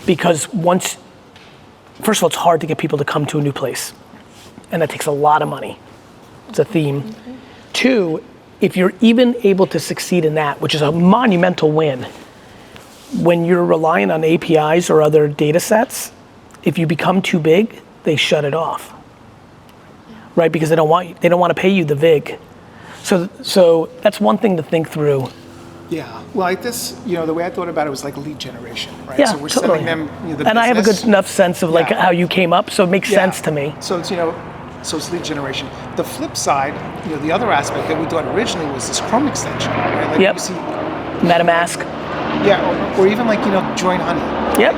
because first of all, it's hard to get people to come to a new place. And that takes a lot of money. It's a theme. Mm-hmm. 2, if you're even able to succeed in that, which is a monumental win, when you're relying on APIs or other data sets, if you become too big, they shut it off. Right? Because they don't want to pay you the VIG. So that's one thing to think through. Yeah, well, the way I thought about it was like lead generation, right? Yeah, so we're totally. selling them the business. And I have a good enough sense of like how you came up, so it makes sense to me. So it's, so it's lead generation. The flip side, the other aspect that we thought originally was this Chrome extension, right? Like you see, MetaMask. Yeah, or even like, Join Honey. Yep.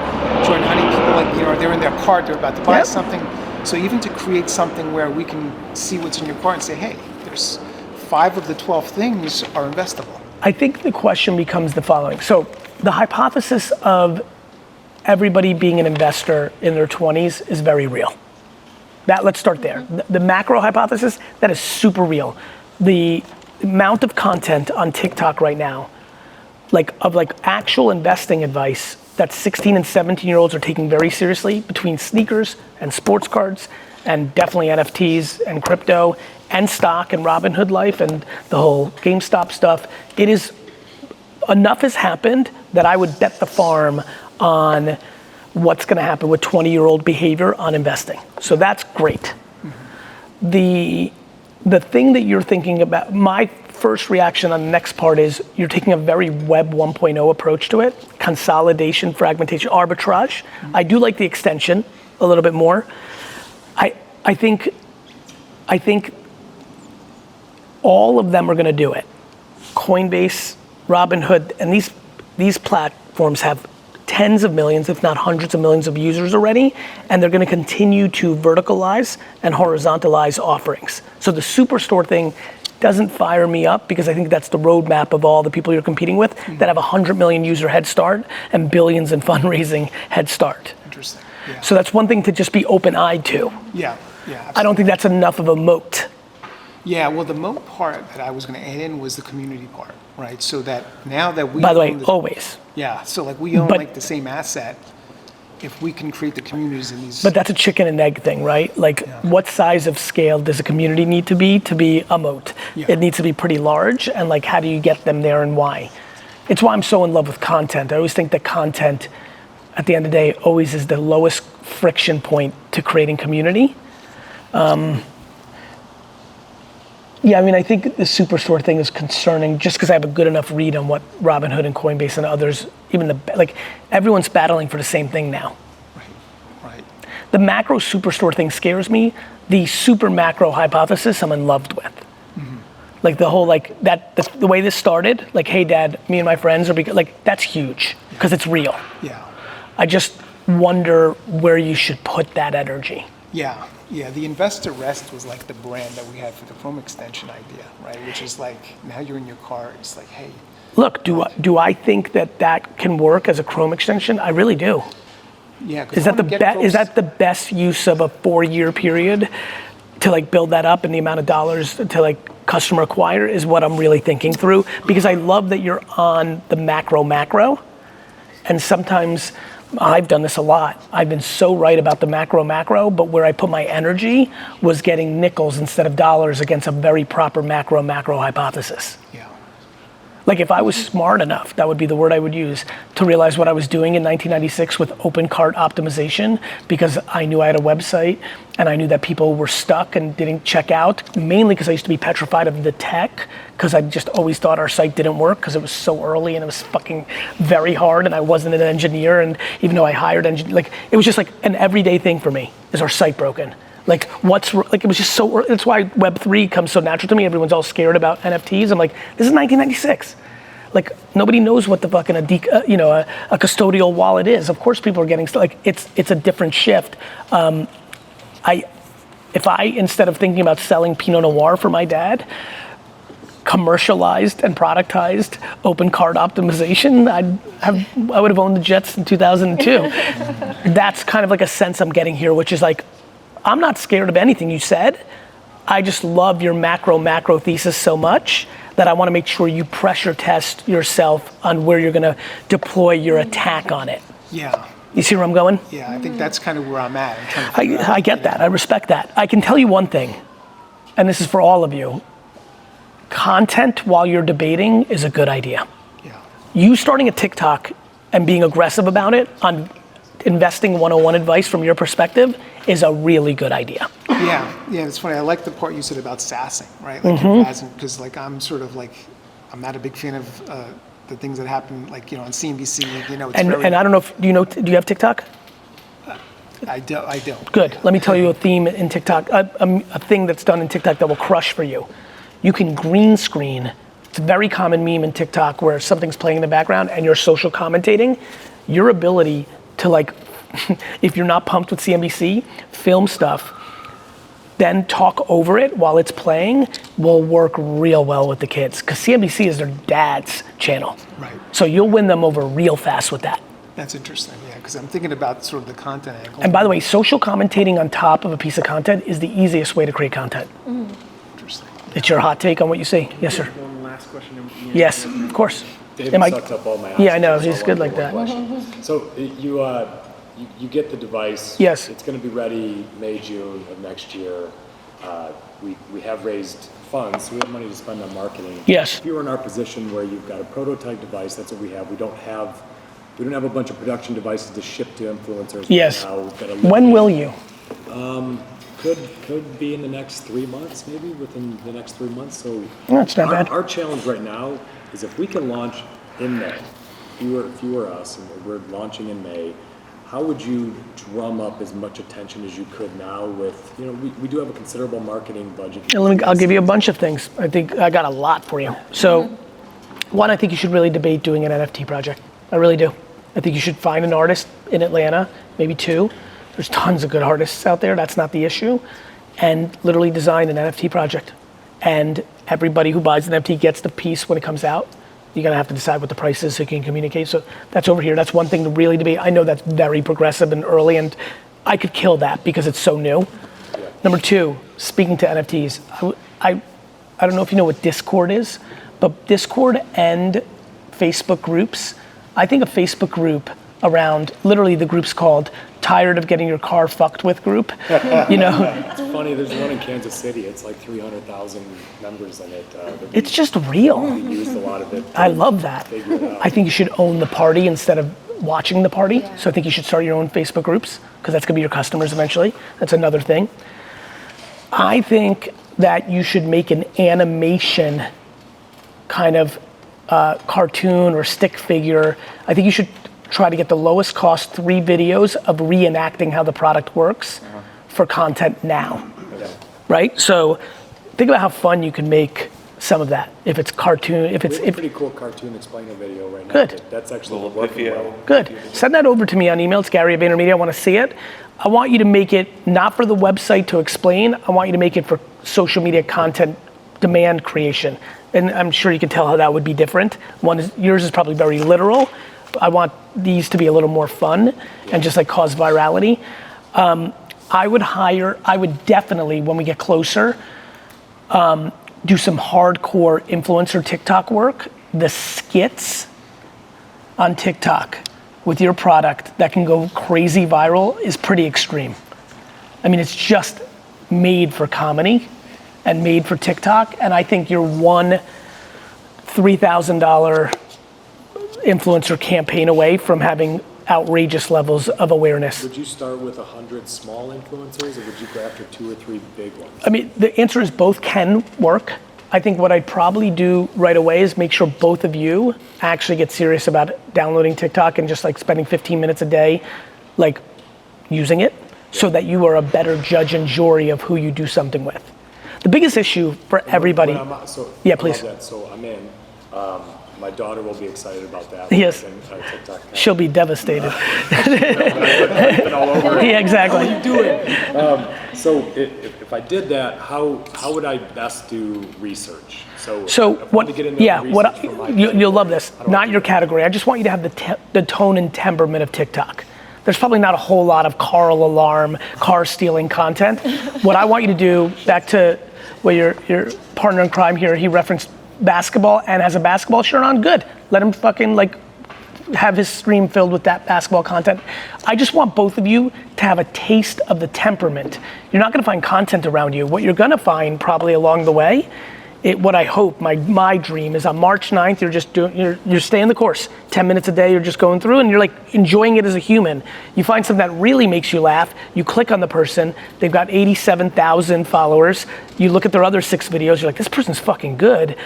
Join Honey, people like, they're in their cart, they're about to buy something. So even to create something where we can see what's in your cart and say, hey, there's 5 of the 12 things are investable. I think the question becomes the following. So the hypothesis of everybody being an investor in their 20s is very real. Let's start there. The macro hypothesis, that is super real. The amount of content on TikTok right now, like actual investing advice that 16 and 17-year-olds are taking very seriously between sneakers and sports cards and definitely NFTs and crypto and stock and Robinhood life and the whole GameStop stuff. Enough has happened that I would bet the farm on what's going to happen with 20-year-old behavior on investing. So that's great. Mm-hmm. The thing that you're thinking about, my first reaction on the next part is you're taking a very Web 1.0 approach to it, consolidation, fragmentation, arbitrage. I do like the extension a little bit more. I think all of them are gonna do it. Coinbase, Robinhood, and these platforms have tens of millions, if not hundreds of millions of users already, and they're gonna continue to verticalize and horizontalize offerings. So the Superstore thing doesn't fire me up because I think that's the roadmap of all the people you're competing with that have 100 million user head start and billions in fundraising head start. Interesting. Yeah. So that's one thing to just be open-eyed to. Yeah. I don't think that's enough of a moat. Yeah, well, the moat part that I was going to add in was the community part, right? So that now that we By the way, own always. Yeah, so like we own But- like the same asset, if we can create the communities in these. But that's a chicken and egg thing, right? Like, what size of scale does a community need to be a moat? Yeah. It needs to be pretty large, and like, how do you get them there and why? It's why I'm so in love with content. I always think that content, at the end of the day, always is the lowest friction point to creating community. Yeah, I mean, I think the Superstore thing is concerning just because I have a good enough read on what Robinhood and Coinbase and others, even everyone's battling for the same thing now. Right. The macro Superstore thing scares me. The super macro hypothesis I'm in love with. Like the whole, the way this started, like, hey dad, me and my friends are, that's huge because it's real. Yeah. I just wonder where you should put that energy. Yeah, the Investor Rest was like the brand that we had for the Chrome extension idea, right? Which is like, now you're in your car, it's like, hey. Look, do I think that can work as a Chrome extension? I really do. Yeah, Is that the best use of a 4-year period to like build that up and the amount of dollars to like customer acquire is what I'm really thinking through, because I love that you're on the macro, and sometimes I've done this a lot. I've been so right about the macro, but where I put my energy was getting nickels instead of dollars against a very proper macro hypothesis. Yeah. Like if I was smart enough, that would be the word I would use, to realize what I was doing in 1996 with open cart optimization, because I knew I had a website and I knew that people were stuck and didn't check out, mainly because I used to be petrified of the tech, because I just always thought our site didn't work because it was so early and it was fucking very hard and I wasn't an engineer, and even though I hired engineers, like it was just like an everyday thing for me. Is our site broken? Like it was just so, that's why Web3 comes so natural to me. Everyone's all scared about NFTs. I'm like, this is 1996. Like nobody knows what the fucking a custodial wallet is. Of course people are getting, like it's a different shift. If I, instead of thinking about selling Pinot Noir for my dad, commercialized and productized open cart optimization, I would have owned the Jets in 2002. That's kind of like a sense I'm getting here, which is like, I'm not scared of anything you said. I just love your macro thesis so much that I want to make sure you pressure test yourself on where you're going to deploy your attack on it. Yeah. You see where I'm going? Yeah, I think that's kind of where I'm at. I get that. I respect that. I can tell you one thing, and this is for all of you. Content while you're debating is a good idea. Yeah. You starting a TikTok and being aggressive about it on investing 101 advice from your perspective is a really good idea. Yeah, it's funny. I like the part you said about sassing, right? Like, because like I'm sort of like, I'm not a big fan of the things that happen, like, on CNBC, it's and I don't know if, do you have TikTok? I don't. Good. Let me tell you a theme in TikTok, a thing that's done in TikTok that will crush for you. You can green screen. It's a very common meme in TikTok where something's playing in the background and you're social commentating. Your ability to like, if you're not pumped with CNBC, film stuff, then talk over it while it's playing will work real well with the kids, because CNBC is their dad's channel. Right. So you'll win them over real fast with that. That's interesting, yeah, because I'm thinking about sort of the content angle. And by the way, social commentating on top of a piece of content is the easiest way to create content. Interesting. It's your hot take on what you see. Yes, sir. One last question. Yes, of course. David sucked up all my Yeah, I know. answers, He's so good one like that. question. So you get the device. Yes. It's going to be ready May, June of next year. We have raised funds, so we have money to spend on marketing. Yes. If you were in our position where you've got a prototype device, that's what we have. We don't have a bunch of production devices to ship to influencers. Yes. Right now. We've got a When will you? Could be in the next 3 months, maybe within the next 3 months. So That's not bad. Our challenge right now is if we can launch in May, if you were us, and we're launching in May, how would you drum up as much attention as you could now with, we do have a considerable marketing budget. I'll give you a bunch of things. I think I got a lot for you. So, one, I think you should really debate doing an NFT project. I really do. I think you should find an artist in Atlanta, maybe two. There's tons of good artists out there, that's not the issue. And literally design an NFT project. And everybody who buys an NFT gets the piece when it comes out. You're gonna have to decide what the price is so you can communicate. So that's over here. That's one thing to really debate. I know that's very progressive and early, and I could kill that because it's so new. Yeah. Number two, speaking to NFTs, I don't know if you know what Discord is, but Discord and Facebook groups, I think a Facebook group around, literally the group's called Tired of Getting Your Car Fucked With Group, It's funny, there's one in Kansas City, it's like 300,000 members in it. It's just real. We used a lot of it. I love that. Figure it out. I think you should own the party instead of watching the party. Yeah. So I think you should start your own Facebook groups because that's gonna be your customers eventually. That's another thing. I think that you should make an animation kind of cartoon or stick figure. I think you should try to get the lowest cost 3 videos of reenacting how the product works for content now, right? So think about how fun you can make some of that. If it's cartoon, if it's a pretty cool cartoon explainer video right now. Good. That's actually working well. Good. Send that over to me on email. It's Gary at VaynerMedia. I want to see it. I want you to make it not for the website to explain. I want you to make it for social media content demand creation. And I'm sure you can tell how that would be different. Yours is probably very literal. I want these to be a little more fun and just like cause virality. I would definitely, when we get closer, do some hardcore influencer TikTok work. The skits on TikTok with your product that can go crazy viral is pretty extreme. I mean, it's just made for comedy and made for TikTok. And I think you're one $3,000 influencer campaign away from having outrageous levels of awareness. Would you start with 100 small influencers, or would you go after 2 or 3 big ones? I mean, the answer is both can work. I think what I'd probably do right away is make sure both of you actually get serious about downloading TikTok and just like spending 15 minutes a day, like using it, so that you are a better judge and jury of who you do something with. The biggest issue for everybody. Yeah, please. So I'm in. My daughter will be excited about that. Yes. TikTok. She'll be devastated. All over it. Yeah, exactly. How are you doing? So if I did that, how would I best do research? So what? Yeah, you'll love this. Not your category. I just want you to have the tone and temperament of TikTok. There's probably not a whole lot of Carl alarm, car stealing content. What I want you to do, back to where your partner in crime here, he referenced basketball and has a basketball shirt on, good. Let him fucking like have his stream filled with that basketball content. I just want both of you to have a taste of the temperament. You're not gonna find content around you. What you're gonna find probably along the way, what I hope, my dream is on March 9th, you're staying the course. 10 minutes a day, you're just going through and you're like enjoying it as a human. You find something that really makes you laugh, you click on the person, they've got 87,000 followers, you look at their other 6 videos, you're like, this person's fucking good.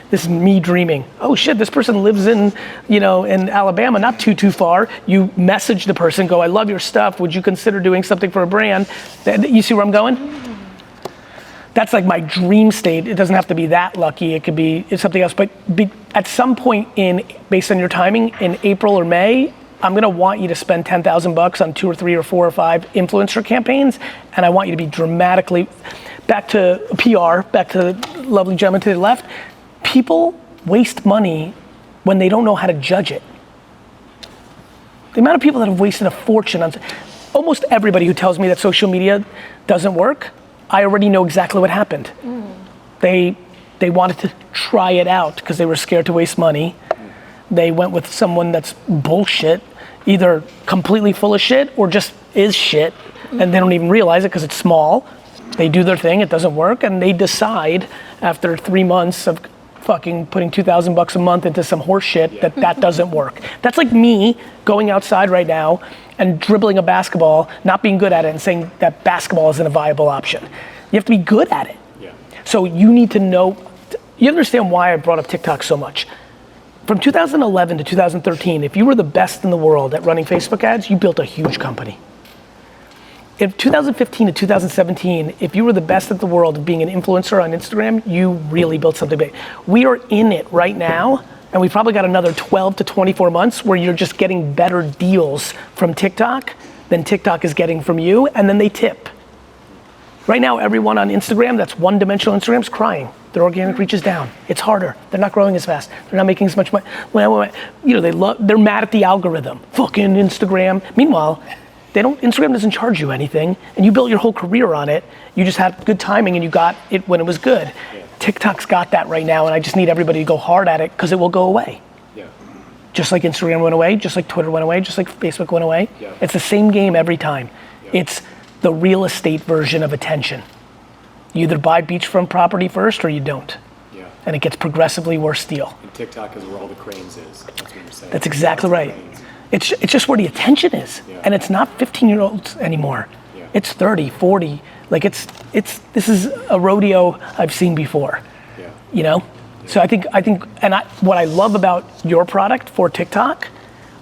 This is me dreaming. Oh shit, this person lives in Alabama, not too far. You message the person, go, I love your stuff. Would you consider doing something for a brand? You see where I'm going? That's like my dream state. It doesn't have to be that lucky. It could be something else. But at some point based on your timing, in April or May, I'm gonna want you to spend $10,000 on 2 or 3 or 4 or 5 influencer campaigns. And I want you to be dramatically, back to PR, back to the lovely gentleman to the left. People waste money when they don't know how to judge it. The amount of people that have wasted a fortune on, almost everybody who tells me that social media doesn't work, I already know exactly what happened. They wanted to try it out because they were scared to waste money. They went with someone that's bullshit, either completely full of shit or just is shit, and they don't even realize it because it's small. They do their thing, it doesn't work, and they decide after 3 months of fucking putting $2,000 a month into some horse shit that doesn't work. That's like me going outside right now and dribbling a basketball, not being good at it and saying that basketball isn't a viable option. You have to be good at it. Yeah. So you need to know, you understand why I brought up TikTok so much. from 2011 to 2013, if you were the best in the world at running Facebook ads, you built a huge company. In 2015 to 2017, if you were the best at the world of being an influencer on Instagram, you really built something big. We are in it right now, and we've probably got another 12 to 24 months where you're just getting better deals from TikTok than TikTok is getting from you, and then they tip. Right now, everyone on Instagram that's one-dimensional Instagram is crying. Their organic reach is down. It's harder. They're not growing as fast. They're not making as much money. You know, they're mad at the algorithm. Fucking Instagram. Meanwhile, Instagram doesn't charge you anything, and you built your whole career on it. You just had good timing, and you got it when it was good. Yeah. TikTok's got that right now, and I just need everybody to go hard at it because it will go away. Yeah. Just like Instagram went away, just like Twitter went away, just like Facebook went away. Yeah. It's the same game every time. Yeah. It's the real estate version of attention. You either buy beachfront property first or you don't. Yeah. And it gets progressively worse deal. And TikTok is where all the cranes is. That's what you're saying. That's exactly right. It's just where the attention is. Yeah. And it's not 15-year-olds anymore. Yeah. It's 30, 40. Like this is a rodeo I've seen before. Yeah. You know? Yeah. So I think what I love about your product for TikTok,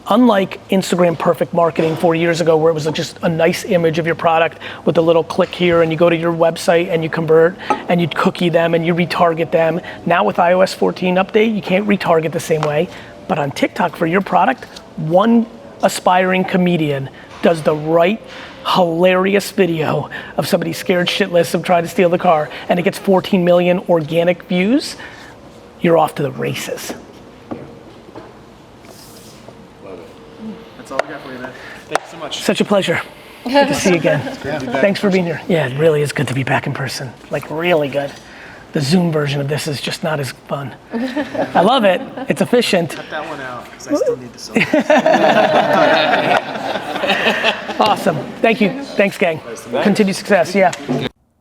unlike Instagram perfect marketing 4 years ago where it was just a nice image of your product with a little click here and you go to your website and you convert and you cookie them and you retarget them. Now with iOS 14 update, you can't retarget the same way. But on TikTok for your product, one aspiring comedian does the right hilarious video of somebody scared shitless of trying to steal the car and it gets 14 million organic views, you're off to the races. Love it. That's all we got for you, man. Thank you so much. Such a pleasure. Good to see you again. Thanks for being here. Yeah, it really is good to be back in person. Like really good. The Zoom version of this is just not as fun. I love it. It's efficient. Cut that one out, because I still need the soap. Awesome. Thank you. Thanks, gang. Continued success. Yeah.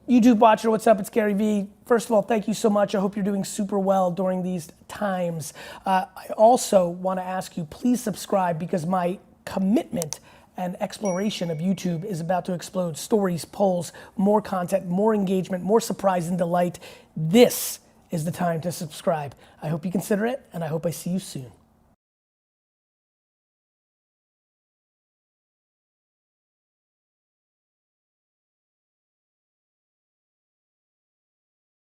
YouTube watcher, what's up? It's Garyvee. First of all, thank you so much. I hope you're doing super well during these times. I also want to ask you, please subscribe because my commitment and exploration of YouTube is about to explode. Stories, polls, more content, more engagement, more surprise and delight. This is the time to subscribe. I hope you consider it, and I hope I see you soon.